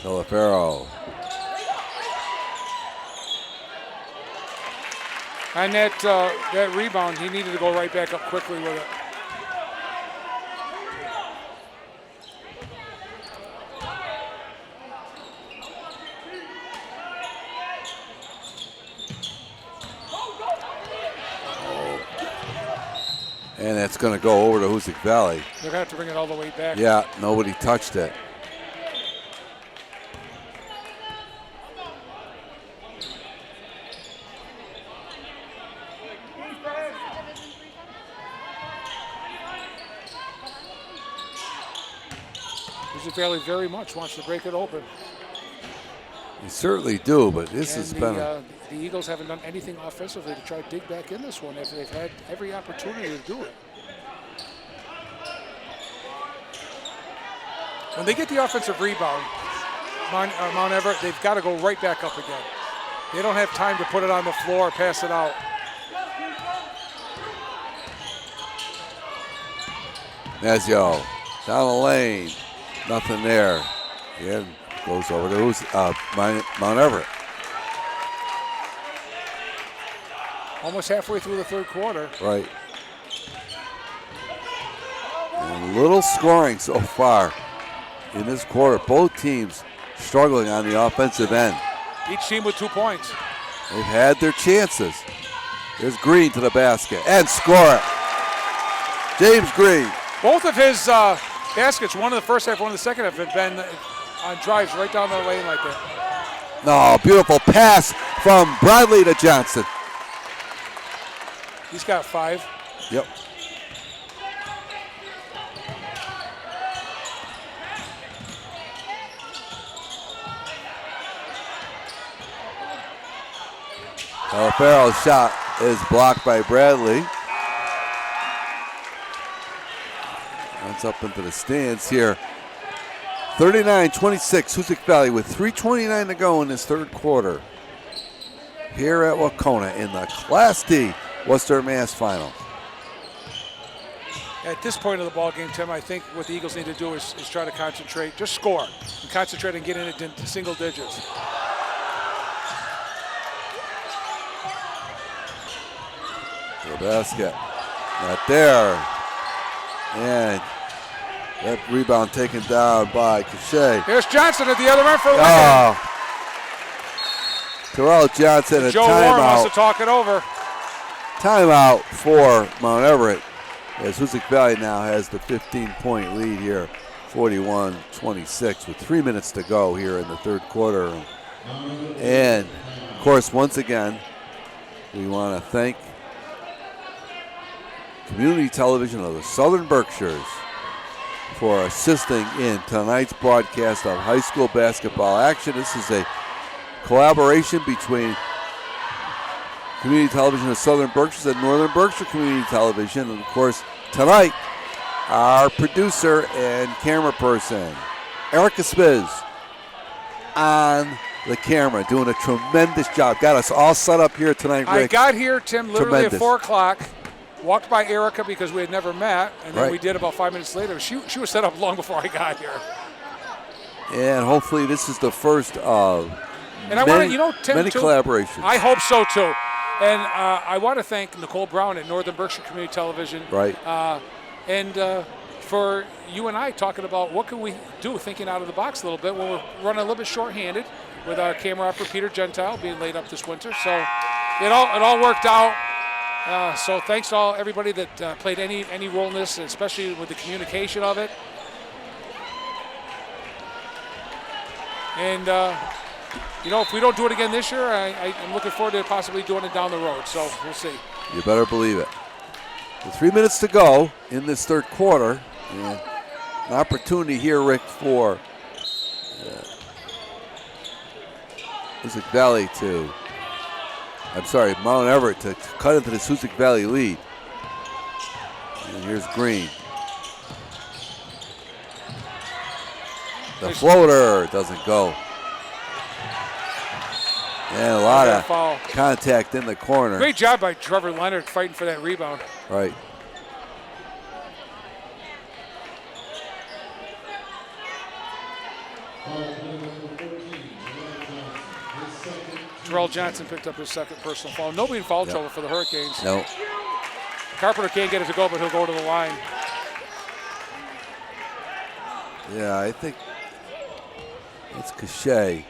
Telefero. On that rebound, he needed to go right back up quickly with it. And it's going to go over to Hoosac Valley. They're going to have to bring it all the way back. Yeah, nobody touched it. Hoosac Valley very much wants to break it open. They certainly do, but this has been the Eagles haven't done anything offensively to try to dig back in this one. They've had every opportunity to do it. When they get the offensive rebound, Mount Everett, they've got to go right back up again. They don't have time to put it on the floor or pass it out. Mazio down the lane, nothing there. Again, goes over to Mount Everett. Almost halfway through the third quarter. Right. And little scoring so far in this quarter. Both teams struggling on the offensive end. Each team with 2 points. They've had their chances. There's Green to the basket and score it. James Green. Both of his baskets, one in the first half, one in the second half, have been on drives right down the lane like that. No, beautiful pass from Bradley to Johnson. He's got 5. Yep. Telefero's shot is blocked by Bradley. Runs up into the stands here. 39-26, Hoosac Valley with 3:29 to go in this third quarter. Here at Wacona in the Class D Western Mass Finals. At this point of the ball game, Tim, I think what the Eagles need to do is try to concentrate, just score, and concentrate on getting it into single digits. To the basket. Not there. And that rebound taken down by Cachet. Here's Johnson at the other end for a win. Oh. Terrell Johnson, a Joe Warren wants to timeout. talk it over. Timeout for Mount Everett. As Hoosac Valley now has the 15-point lead here, 41-26, with 3 minutes to go here in the third quarter. And, of course, once again, we want to thank Community Television of the Southern Berkshires for assisting in tonight's broadcast of high school basketball action. This is a collaboration between Community Television of Southern Berkshires and Northern Berkshire Community Television. And, of course, tonight, our producer and camera person, Erica Spiz, on the camera, doing a tremendous job. Got us all set up here tonight, Rick. I got here, Tim, literally Tremendous. at 4 o'clock. Walked by Erica because we had never met, and then Right. we did about 5 minutes later. She was set up long before I got here. And hopefully this is the first of and I want to, Tim, many too, collaborations. I hope so too. And I want to thank Nicole Brown at Northern Berkshire Community Television. Right. And for you and I talking about what can we do, thinking out of the box a little bit when we're running a little bit short-handed with our camera operator Peter Gentile being laid up this winter. So it all worked out. So thanks to everybody that played any role in this, especially with the communication of it. And if we don't do it again this year, I'm looking forward to possibly doing it down the road. So we'll see. You better believe it. With 3 minutes to go in this third quarter, and an opportunity here, Rick, for Mount Everett to cut into this Hoosac Valley lead. And here's Green. The floater doesn't go. And a lot of contact in the corner. Great job by Trevor Leonard fighting for that rebound. Right. Terrell Johnson picked up his second personal foul. Nobody in foul trouble for the Hurricanes. No. Carpenter can't get it to go, but he'll go to the line. Yeah, I think it's Cachet.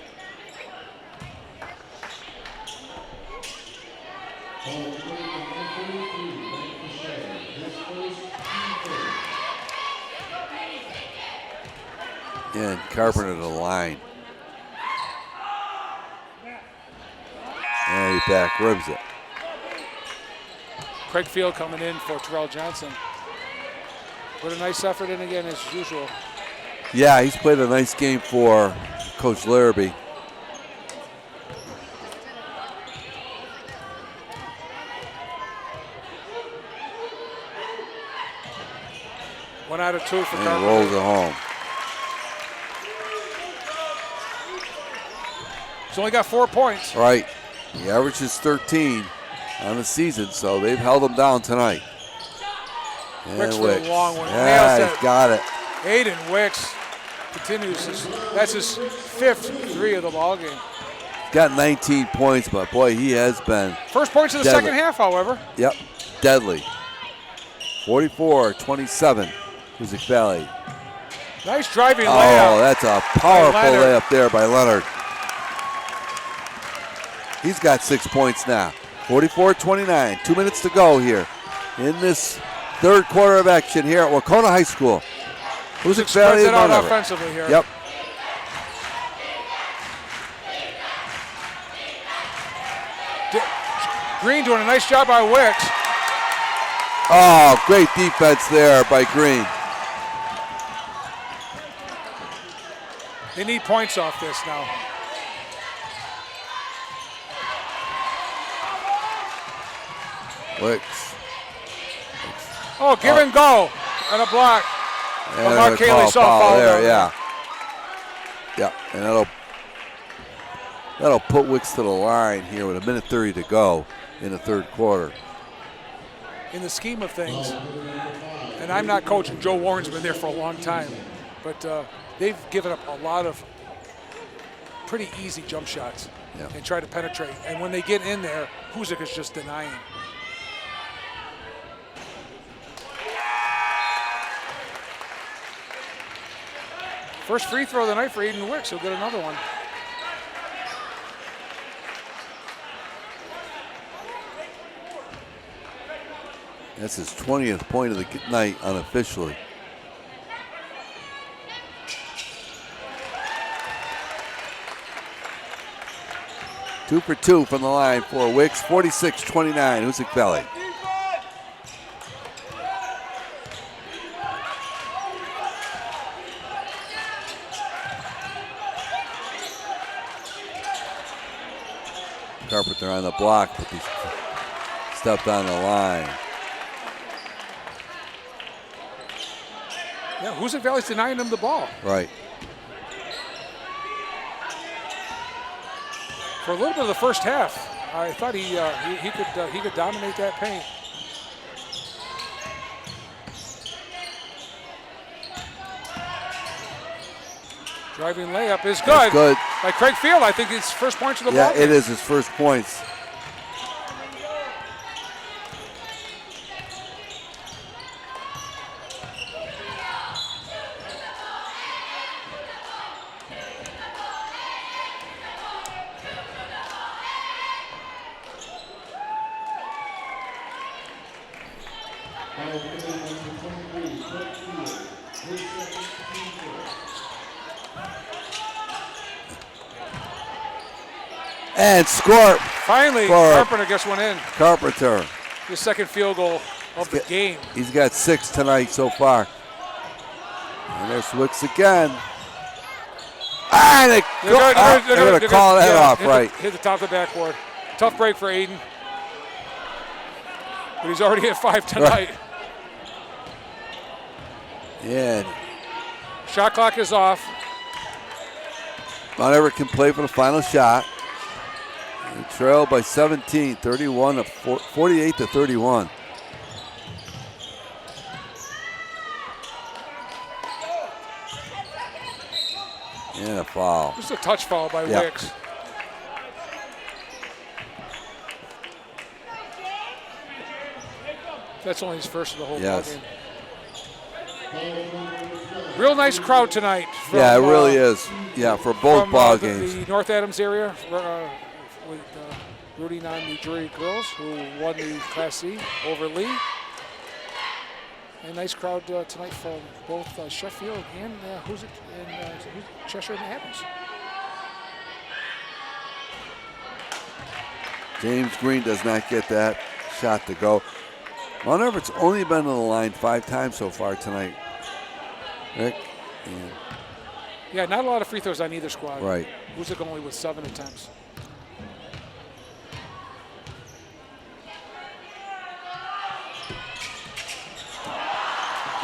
And Carpenter to the line. And he back ribs it. Craig Field coming in for Terrell Johnson. What a nice effort in again as usual. Yeah, he's played a nice game for Coach Larrabee. One out of two for and Carpenter. Rolls it home. He's only got 4 points. Right. He averages 13 on the season, so they've held him down tonight. And Wicks with a long one. Yeah, he's got it. Aiden Wicks continues. That's his 5th 3 of the ball game. He's got 19 points, but boy, he has been first points of the deadly. second half, however. Yep, deadly. 44-27, Hoosac Valley. Nice driving layup. Oh, that's a powerful layup there by Leonard. He's got 6 points now. 44-29, 2 minutes to go here in this third quarter of action here at Wacona High School. Hoosac Valley it out Everett. offensively here. Yep. Green doing a nice job by Wicks. Oh, great defense there by Green. They need points off this now. Wicks. Oh, give and go. And a block. And Mark Haley saw foul there, down yeah. Yeah, and that'll put Wicks to the line here with 1:30 to go in the third quarter. In the scheme of things, and I'm not coaching, Joe Warren's been there for a long time, but they've given up a lot of pretty easy jump shots and try to penetrate. And when they get in there, Hoosac is just denying. First free throw of the night for Aiden Wicks. He'll get another one. That's his 20th point of the night unofficially. Two for two from the line for Wicks. 46-29, Hoosac Valley. Carpenter on the block, but he stepped on the line. Yeah, Hoosac Valley's denying him the ball. Right. For a little bit of the first half, I thought he could dominate that paint. Driving layup is good. That's good. By Craig Field, I think it's first points of the Yeah, ball game. it is his first points. And score. Finally, for Carpenter gets one in. Carpenter. His second field goal of the game. He's got 6 tonight so far. And there's Wicks again. And they're going to call that off, right? Hit the top of the backboard. Tough break for Aiden. But he's already at 5 tonight. Yeah. Shot clock is off. Mount Everett can play for the final shot. They trail by 17, 48 to 31. And a foul. Just a touch foul by Wicks. That's only his first of the whole ball game. Real nice crowd tonight. From, yeah, it really is. Yeah, for both ball games. The North Adams area, with rooting on the Drury girls who won the Class C over Lee. A nice crowd tonight from both Sheffield and Hoosac and Cheshire and Adams. James Green does not get that shot to go. Mount Everett's only been on the line 5 times so far tonight. Rick? Yeah, not a lot of free throws on either squad. Right. Hoosac only with 7 attempts.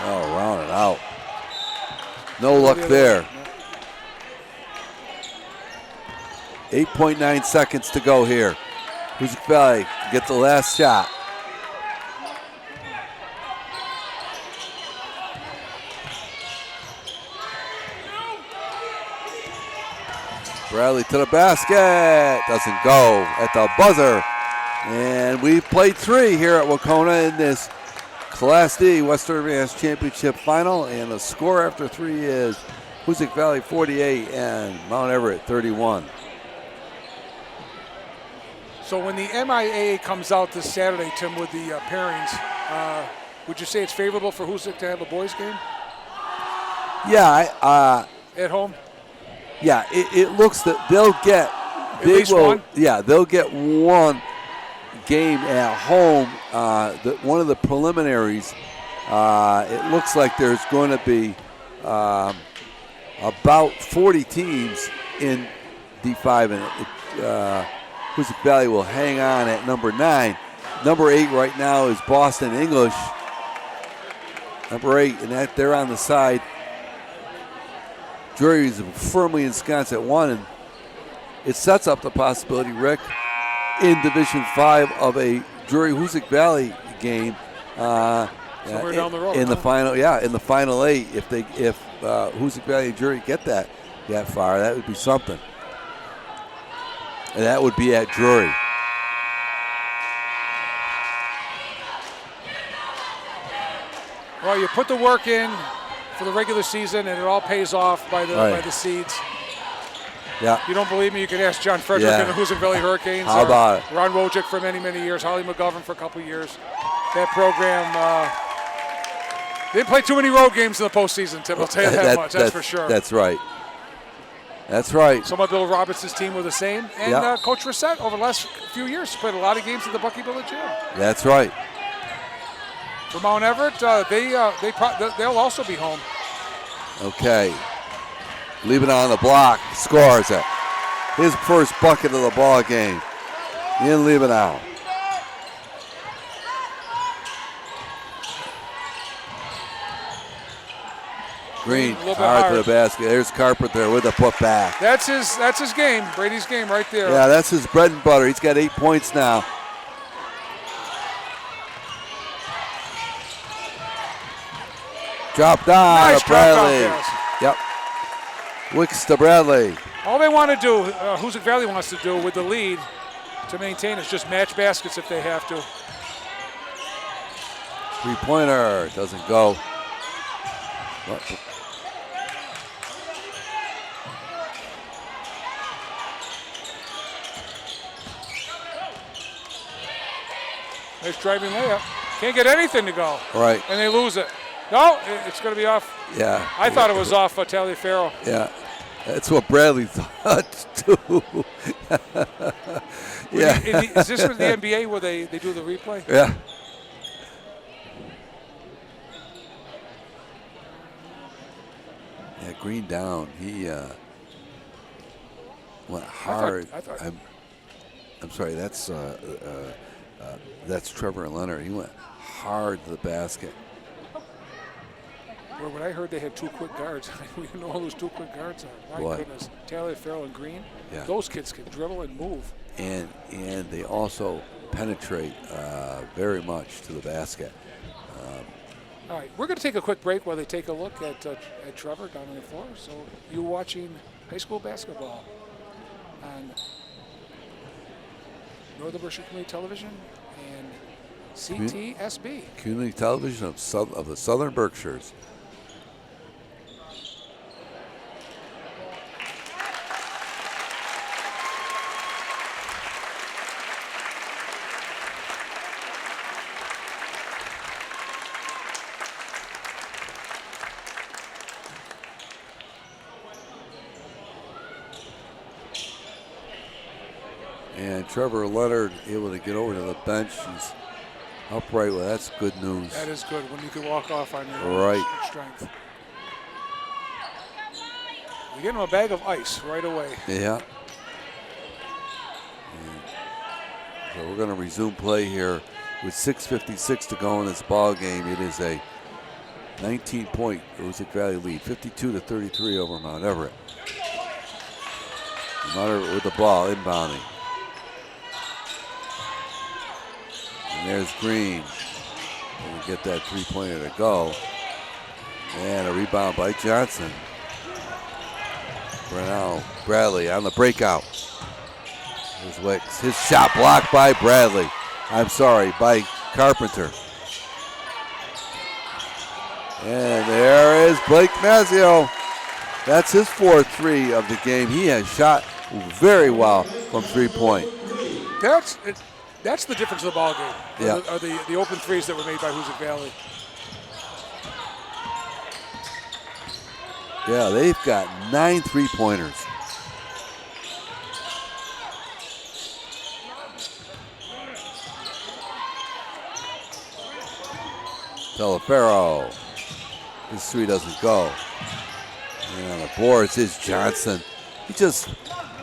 Oh, rounded out. No luck there. 8.9 seconds to go here. Hoosac Valley get the last shot. Bradley to the basket. Doesn't go at the buzzer. And we played 3 here at Wacona in this Class D Western Mass Championship final. And the score after 3 is Hoosac Valley 48 and Mount Everett 31. So when the MIAA comes out this Saturday, Tim, with the pairings, would you say it's favorable for Hoosac to have a boys game? Yeah, at home? Yeah, it looks that they'll get at least one? Yeah, they'll get one game at home. One of the preliminaries, it looks like there's going to be about 40 teams in D5, and Hoosac Valley will hang on at number 9. Number 8 right now is Boston English. Number 8, and they're on the side. Drury is firmly ensconced at 1, and it sets up the possibility, Rick, in Division 5 of a Drury-Hoosac Valley game somewhere down the road, in the final. Yeah, in the final 8. If Hoosac Valley and Drury get that far, that would be something. And that would be at Drury. Well, you put the work in for the regular season, and it all pays off by the seeds. Yeah. You don't believe me? You can ask John Frederick and the Hoosac Valley Hurricanes. How about it? Ron Wojcik for many, many years. Holly McGovern for a couple years. That program, they didn't play too many road games in the postseason, Tim. I'll tell you that much. That's for sure. That's right. That's right. Some of Bill Roberts' team were the same. And Coach Reset, over the last few years, played a lot of games at the Bucky Village Gym. That's right. For Mount Everett, they'll also be home. Okay. Leaving on the block, scores it. His first bucket of the ball game. In Liebenau. Green, hard to the basket. There's Carpenter with the putback. That's his game, Brady's game right there. Yeah, that's his bread and butter. He's got 8 points now. Dropped down Nice to Bradley. drop down pass. Yep. Wicks to Bradley. All they want to do, Hoosac Valley wants to do with the lead to maintain is just match baskets if they have to. Three-pointer doesn't go. Nice driving layup. Can't get anything to go. Right. And they lose it. No, it's going to be off. Yeah. I thought it was off Taliaferro. Yeah. That's what Bradley thought, too. Yeah. Is this for the NBA where they do the replay? Yeah. Yeah, Green down. He went hard. I'm sorry, that's Trevor Leonard. He went hard to the basket. Well, when I heard they had two quick guards, we didn't know who those two quick guards are. My goodness. Taliaferro and Green. Yeah. Those kids can dribble and move. And they also penetrate very much to the basket. All right, we're going to take a quick break while they take a look at Trevor down on the floor. So you're watching high school basketball on Northern Berkshire Community Television and CTSB. Community Television of the Southern Berkshires. And Trevor Leonard able to get over to the bench. He's upright. Well, that's good news. That is good when you can walk off on your right strength. You get him a bag of ice right away. Yeah. So we're going to resume play here with 6:56 to go in this ball game. It is a 19-point Hoosac Valley lead, 52-33 over Mount Everett. Mount Everett with the ball inbounding. And there's Green. We'll get that three-pointer to go. And a rebound by Johnson. Bradley on the breakout. Here's Wicks. His shot blocked by Bradley. I'm sorry, by Carpenter. And there is Blake Mazzio. That's his 4th of the game. He has shot very well from three-point. That's the difference of the ball game. Yeah. Are the open threes that were made by Hoosac Valley. Yeah, they've got 9 three-pointers. Taliaferro. His three doesn't go. And on the boards is Johnson. He just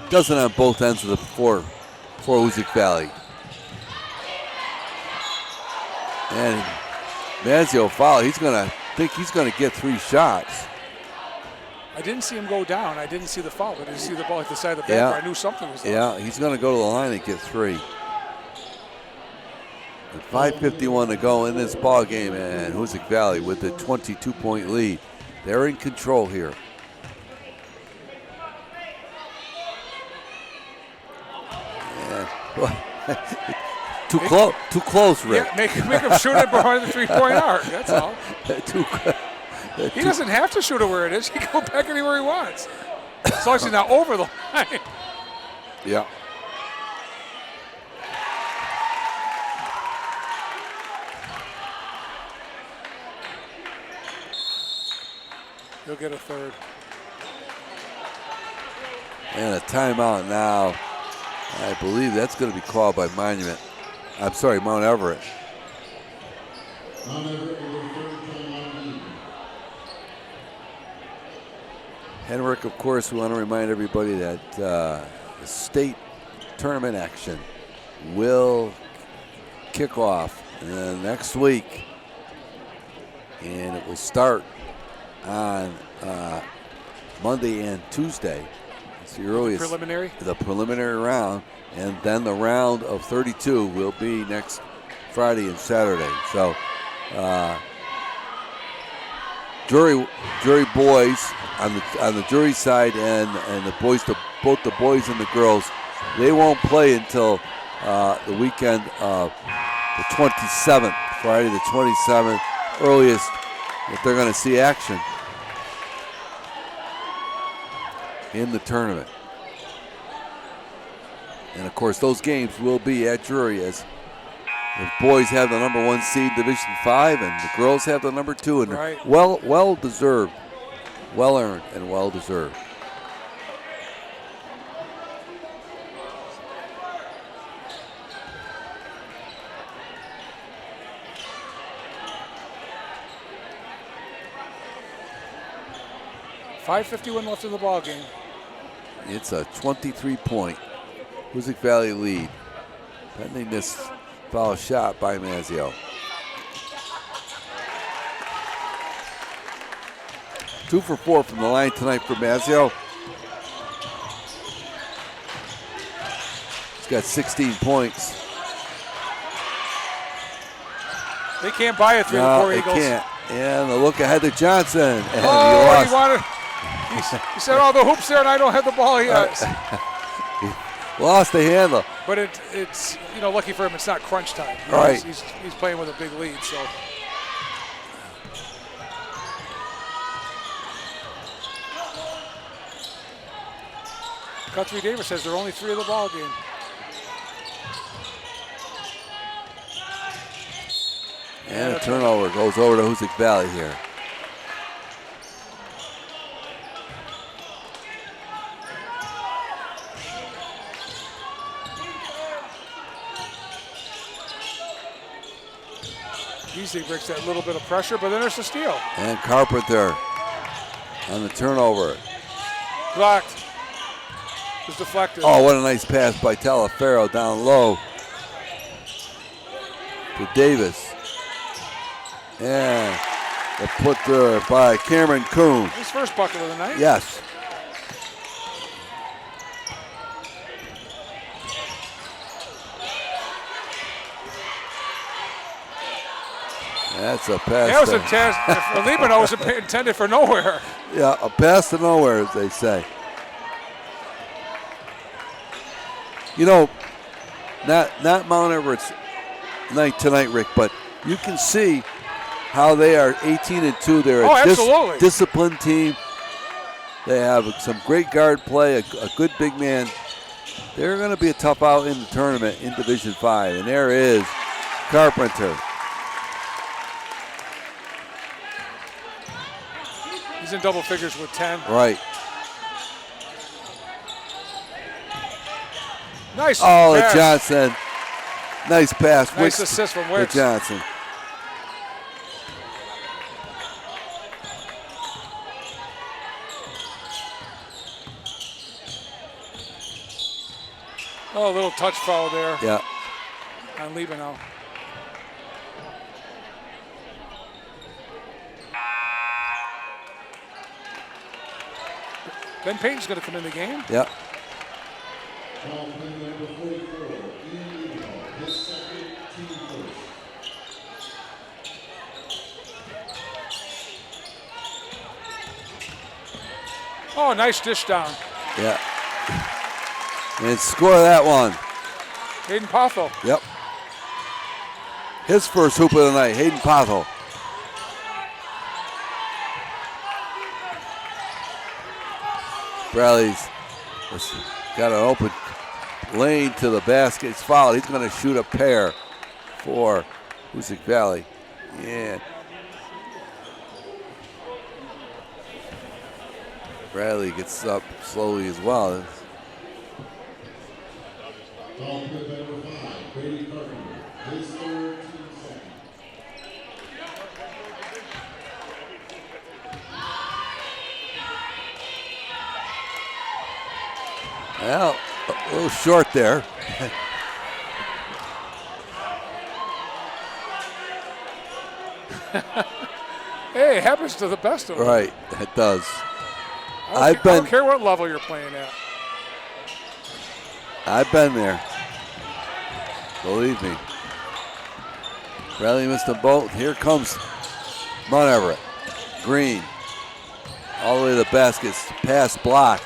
does it on both ends of the floor for Hoosac Valley. And Mazzio foul. He's going to get 3 shots. I didn't see him go down. I didn't see the foul, but I did see the ball at the side of the back. I knew something was there. Yeah, he's going to go to the line and get 3. With 5:51 to go in this ball game, and Hoosac Valley with the 22-point lead. They're in control here. Too close, Rick. Yeah, make him shoot it behind the three-point arc. That's all. He doesn't have to shoot it where it is. He can go back anywhere he wants. As long as he's not over the line. Yeah. He'll get a 3rd. And a timeout now. I believe that's going to be called by Mount Everett. Mount Everett with their 3rd timeout. Henrik, of course, we want to remind everybody that the state tournament action will kick off next week. And it will start on Monday and Tuesday. It's the earliest. The preliminary round. And then the round of 32 will be next Friday and Saturday. So jury boys on the jury side and the boys, both the boys and the girls, they won't play until the weekend of the 27th, Friday the 27th, earliest that they're going to see action in the tournament. And of course, those games will be at Drury, as the boys have the number 1 seed Division 5, and the girls have the number 2, and right. well deserved, well earned, and well deserved. .551 left in the ball game. It's a 23-point Hoosac Valley lead, pending this foul shot by Mazzio. 2 for 4 from the line tonight for Mazzio. He's got 16 points. They can't buy it through the 4 Eagles. They can't. And the look ahead to Johnson. And he lost. He said, "Oh, the hoop's there, and I don't have the ball yet." He lost the handle. But it's lucky for him, it's not crunch time. Right. He's playing with a big lead, so. Guthrie Davis says there are only 3 of the ball game. And a turnover goes over to Hoosac Valley here. Easily breaks that little bit of pressure, but then there's the steal. And Carpenter on the turnover. Blocked. It's deflected. Oh, what a nice pass by Talaferro down low to Davis. And the put there by Cameron Kuhn. His first bucket of the night. Yes. That's a pass. That was a test. For Liebenow was intended for nowhere. Yeah, a pass to nowhere, as they say. Not Mount Everett's night tonight, Rick, but you can see how they are 18-2. They're a disciplined team. They have some great guard play, a good big man. They're going to be a tough out in the tournament in Division 5. And there is Carpenter. He's in double figures with 10. Right. Nice. Oh, pass. Johnson. Nice pass. Nice assist from Wicks. Johnson. Oh, a little touch foul there. Yeah. On Liebenow. Ben Payton's going to come in the game. Yeah. Oh, nice dish down. Yeah. And score that one. Hayden Potho. Yep. His first hoop of the night, Hayden Potho. Bradley's got an open lane to the basket. He's fouled. He's going to shoot a pair for Hoosac Valley. Yeah. Bradley gets up slowly as well. Well, a little short there. Hey, it happens to the best of them. Right, it does. I don't care what level you're playing at. I've been there. Believe me. Bradley missed them both. Here comes Mount Everett. Green. All the way to the basket. Pass blocked.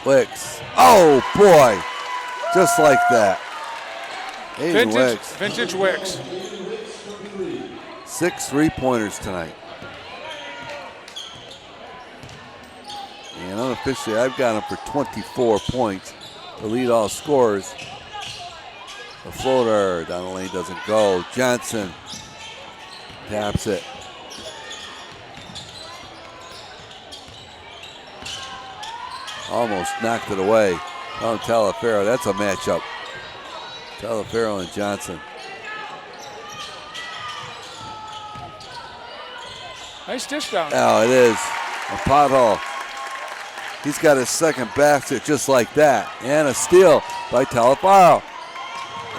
Wicks. Oh, boy. Just like that. Aiden Wicks. Vintage Wicks. 6 3-pointers tonight. And unofficially, I've got him for 24 points to lead all scorers. The floater down the lane doesn't go. Johnson taps it. Almost knocked it away. Oh, Talaferro, that's a matchup. Talaferro and Johnson. Nice dish down. Oh, it is. A pothole. He's got his second basket just like that. And a steal by Talaferro.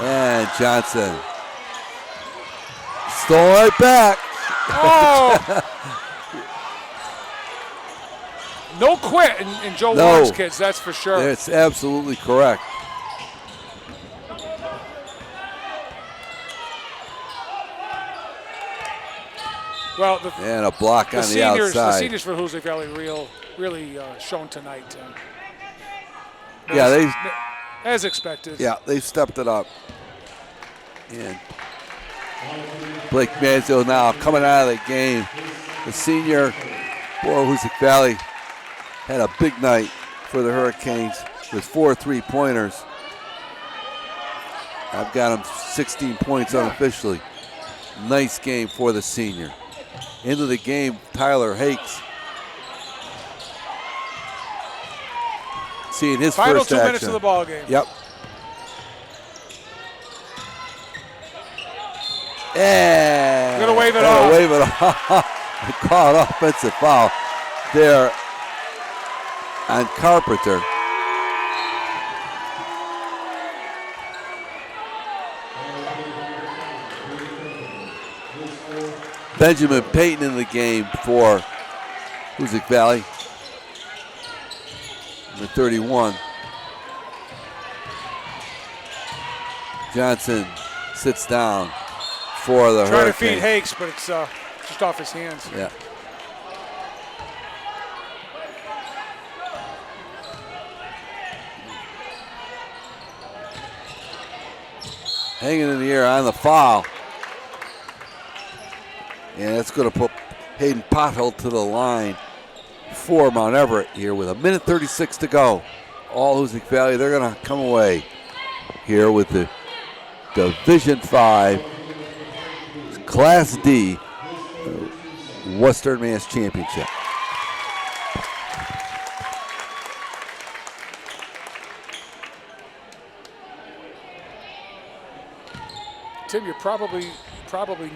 And Johnson. Stole right back. Oh! No quit in Joe Warren's kids, that's for sure. It's absolutely correct. Well, and a block on the outside. The seniors for Hoosac Valley really shown tonight. Yeah, as expected. Yeah, they stepped it up. And Blake Mansfield now coming out of the game. The senior for Hoosac Valley had a big night for the Hurricanes with 4 3-pointers. I've got him 16 points unofficially. Nice game for the senior. Into the game, Tyler Hakes. Seeing his Final first 2 action. minutes of the ball game. Yep. And gonna wave it off. Wave it off. Caught offensive foul there on Carpenter. Benjamin Payton in the game for Hoosac Valley. Number 31. Johnson sits down for the Trying Hurricanes. to feed Hakes, but it's just off his hands. Yeah. Hanging in the air on the foul. And it's going to put Hayden Pothole to the line for Mount Everett here with 1:36 to go. All Hoosac Valley, they're going to come away here with the Division 5 Class D Western Mass Championship. Tim, you're probably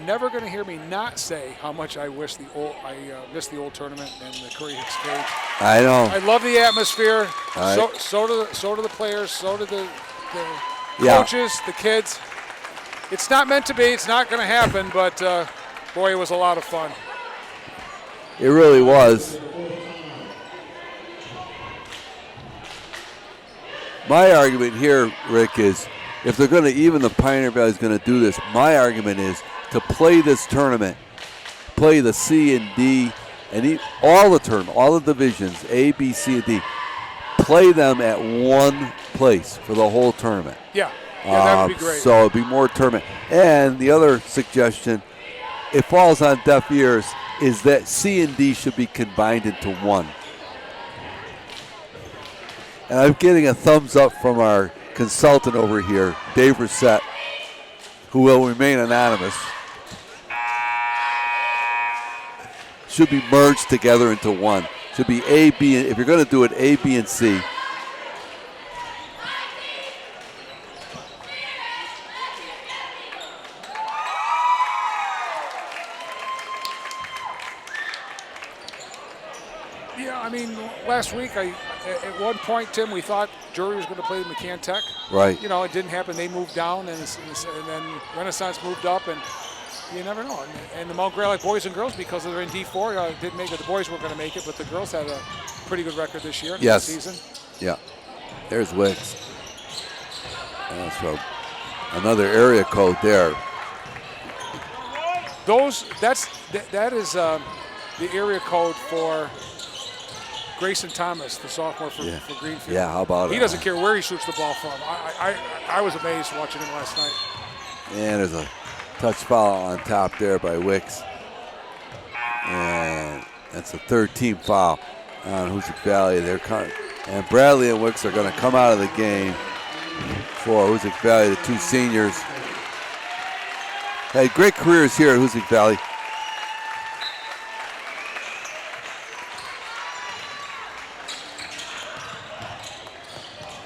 never going to hear me not say how much I miss the old tournament and the Curry Hicks cage. I know. I love the atmosphere. So do the players. So do the coaches, the kids. It's not meant to be. It's not going to happen. But boy, it was a lot of fun. It really was. My argument here, Rick, is if they're going to, even the Pioneer Valley is going to do this, my argument is to play this tournament, play the C and D, and all the tournament, all the divisions, A, B, C, and D, play them at one place for the whole tournament. Yeah, that would be great. So it'd be more tournament. And the other suggestion, it falls on deaf ears, is that C and D should be combined into one. And I'm getting a thumbs up from our consultant over here, Dave Reset, who will remain anonymous. Should be merged together into one. Should be A, B, if you're going to do it, A, B, and C. Yeah, I mean, last week, at one point, Tim, we thought Drury was going to play McCann Tech. Right. You know, it didn't happen. They moved down, and then Renaissance moved up, and you never know. And the Mount Greylock boys and girls, because they're in D4, didn't make it. The boys weren't going to make it, but the girls had a pretty good record this year. Yes. This season. Yeah. There's Wicks. That's from another area code there. that is the area code for Grayson Thomas, the sophomore for Greenfield. Yeah, how about it? He doesn't care where he shoots the ball from. I was amazed watching him last night. And there's a touch foul on top there by Wicks. And that's the third team foul on Hoosac Valley. And Bradley and Wicks are going to come out of the game for Hoosac Valley, the two seniors. Had great careers here at Hoosac Valley.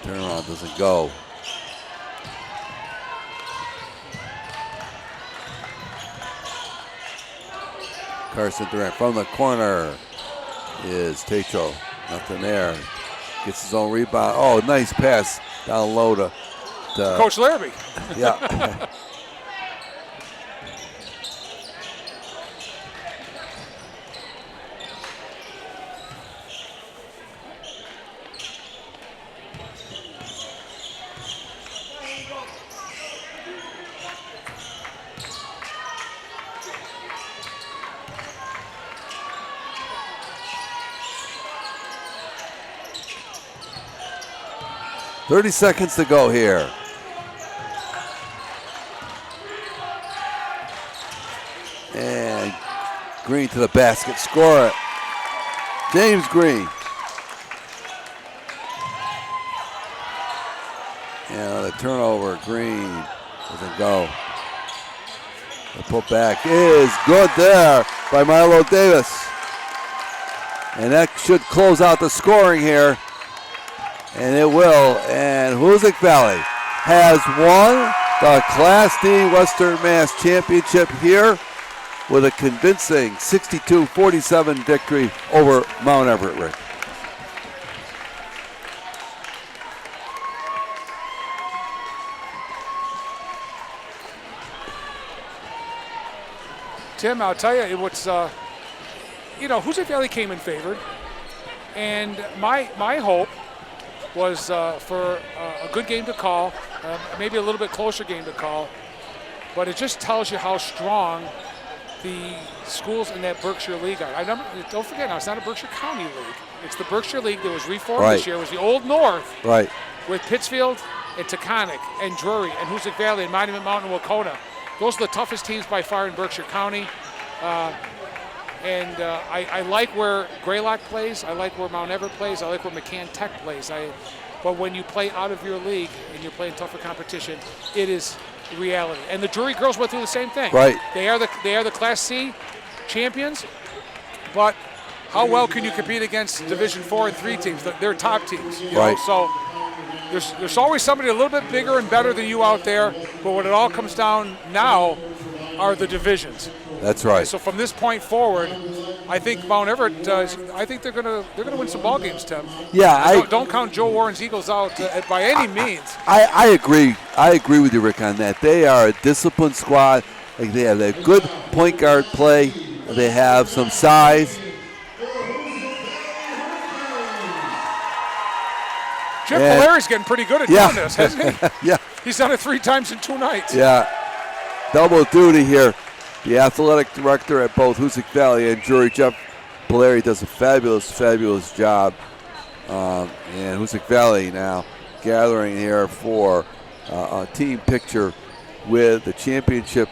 Turnaround doesn't go. Carson Durant from the corner is Techo. Nothing there. Gets his own rebound. Oh, nice pass down low to Coach Larrabee. Yeah. .30 seconds to go here. And Green to the basket, score it. James Green. And the turnover, Green doesn't go. The putback is good there by Milo Davis. And that should close out the scoring here. And it will. And Hoosac Valley has won the Class D Western Mass Championship here with a convincing 62-47 victory over Mount Everett, Rick. Tim, I'll tell you what's, Hoosac Valley came in favored. And my hope was for a good game to call, maybe a little bit closer game to call, but it just tells you how strong the schools in that Berkshire League are. Don't forget now, it's not a Berkshire County League. It's the Berkshire League that was reformed this year. It was the Old North with Pittsfield and Taconic and Drury and Hoosac Valley and Monument Mountain and Wacona. Those are the toughest teams by far in Berkshire County. I like where Greylock plays. I like where Mount Everett plays. I like where McCann Tech plays. But when you play out of your league and you're playing tougher competition, it is reality. And the Drury girls went through the same thing. Right. They are the Class C champions, but how well can you compete against Division 4 and 3 teams? They're top teams. You know? So there's always somebody a little bit bigger and better than you out there. But what it all comes down now are the divisions. That's right. So from this point forward, I think Mount Everett. I think they're gonna win some ball games, Tim. Yeah, don't count Joe Warren's Eagles out by any means. I agree. I agree with you, Rick, on that. They are a disciplined squad. Like they have that good point guard play. They have some size. Jim Polari's getting pretty good at doing this, hasn't he? Yeah. He's done it 3 times in 2 nights. Yeah. Double duty here. The athletic director at both Hoosac Valley and Drury, Jeff Polari, does a fabulous job. And Hoosac Valley now gathering here for a team picture with the championship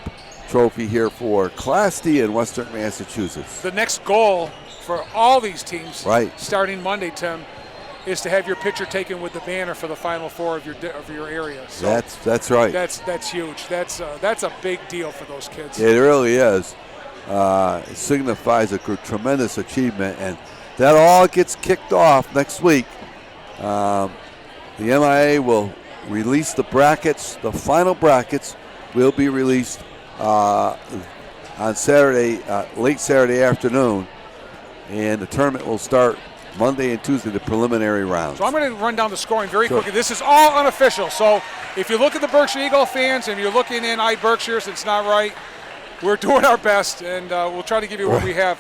trophy here for Class D in Western Massachusetts. The next goal for all these teams, starting Monday, Tim, is to have your picture taken with the banner for the Final Four of your area. So that's right. That's huge. That's a big deal for those kids. It really is. It signifies a tremendous achievement, and that all gets kicked off next week. The MIA will release the brackets. The final brackets will be released on Saturday, late Saturday afternoon, and the tournament will start Monday and Tuesday, the preliminary rounds. So I'm going to run down the scoring very quickly. This is all unofficial. So if you look at the Berkshire Eagle fans and you're looking in Berkshires, it's not right. We're doing our best, and we'll try to give you what we have.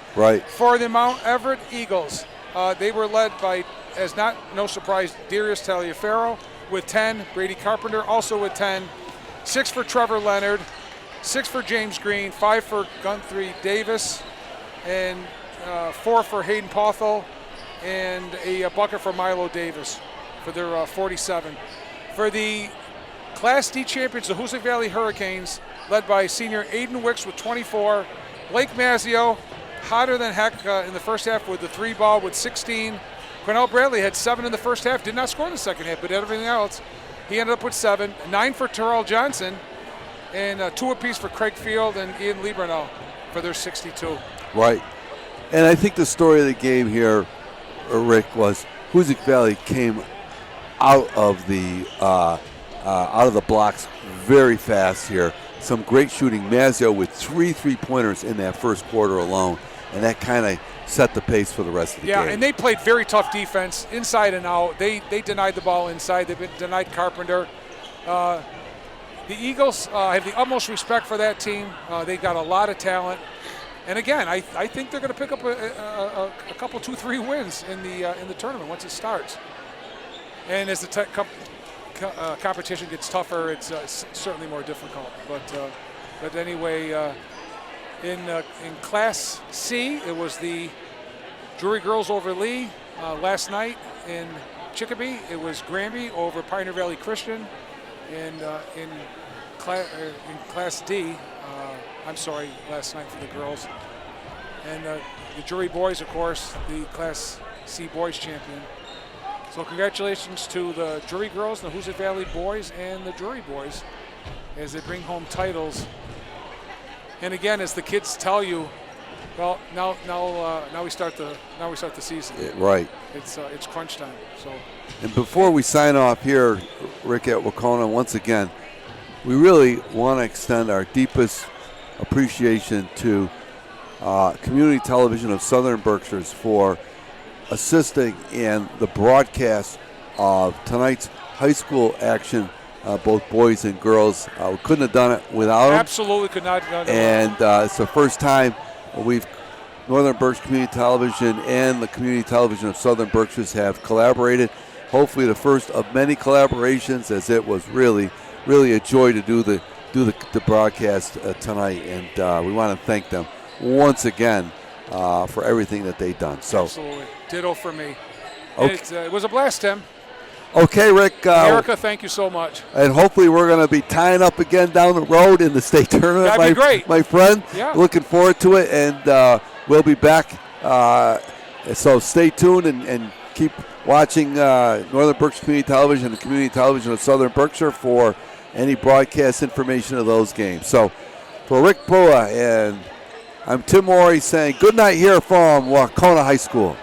For the Mount Everett Eagles, they were led by, no surprise, Darius Taliaferro with 10, Brady Carpenter also with 10, 6 for Trevor Leonard, 6 for James Green, 5 for Guthrie Davis, and 4 for Hayden Pothel, and a bucket for Milo Davis for their 47. For the Class D champions, the Hoosac Valley Hurricanes, led by senior Aiden Wicks with 24. Blake Mazzio, hotter than heck in the first half with the 3-ball with 16. Cornell Bradley had 7 in the first half, did not score in the second half, but everything else, he ended up with 7. 9 for Terrell Johnson, and 2 apiece for Craig Field and Ian Liebernow for their 62. Right. And I think the story of the game here, Rick, was Hoosac Valley came out of the blocks very fast here. Some great shooting. Mazzio with 3 3-pointers in that first quarter alone, and that kind of set the pace for the rest of the game. Yeah, and they played very tough defense, inside and out. They denied the ball inside. They denied Carpenter. The Eagles have the utmost respect for that team. They got a lot of talent. And again, I think they're going to pick up a couple, 2-3 wins in the tournament once it starts. And as the competition gets tougher, it's certainly more difficult. But anyway, in Class C, it was the Drury girls over Lee. Last night in Chicopee, it was Granby over Pioneer Valley Christian. And in Class D, last night for the girls. And the Drury boys, of course, the Class C boys champion. So congratulations to the Drury girls, the Hoosac Valley boys, and the Drury boys as they bring home titles. And again, as the kids tell you, well, now we start the season. Right. It's crunch time. So. And before we sign off here, Rick at Wacona, once again, we really want to extend our deepest appreciation to Community Television of Southern Berkshires for assisting in the broadcast of tonight's high school action, both boys and girls. We couldn't have done it without them. Absolutely could not have done it. And it's the first time Northern Berks Community Television and the Community Television of Southern Berkshires have collaborated. Hopefully the first of many collaborations, as it was really a joy to do the broadcast tonight. And we want to thank them once again for everything that they've done. So absolutely. Ditto for me. Okay. It was a blast, Tim. Okay, Rick. Erica, thank you so much. And hopefully we're going to be tying up again down the road in the state tournament. That'd be great. My friend. Yeah. Looking forward to it, and we'll be back. So stay tuned and keep watching Northern Berks Community Television and the Community Television of Southern Berkshire for any broadcast information of those games. So for Rick Pua, and I'm Tim Morey saying good night here from Wacona High School.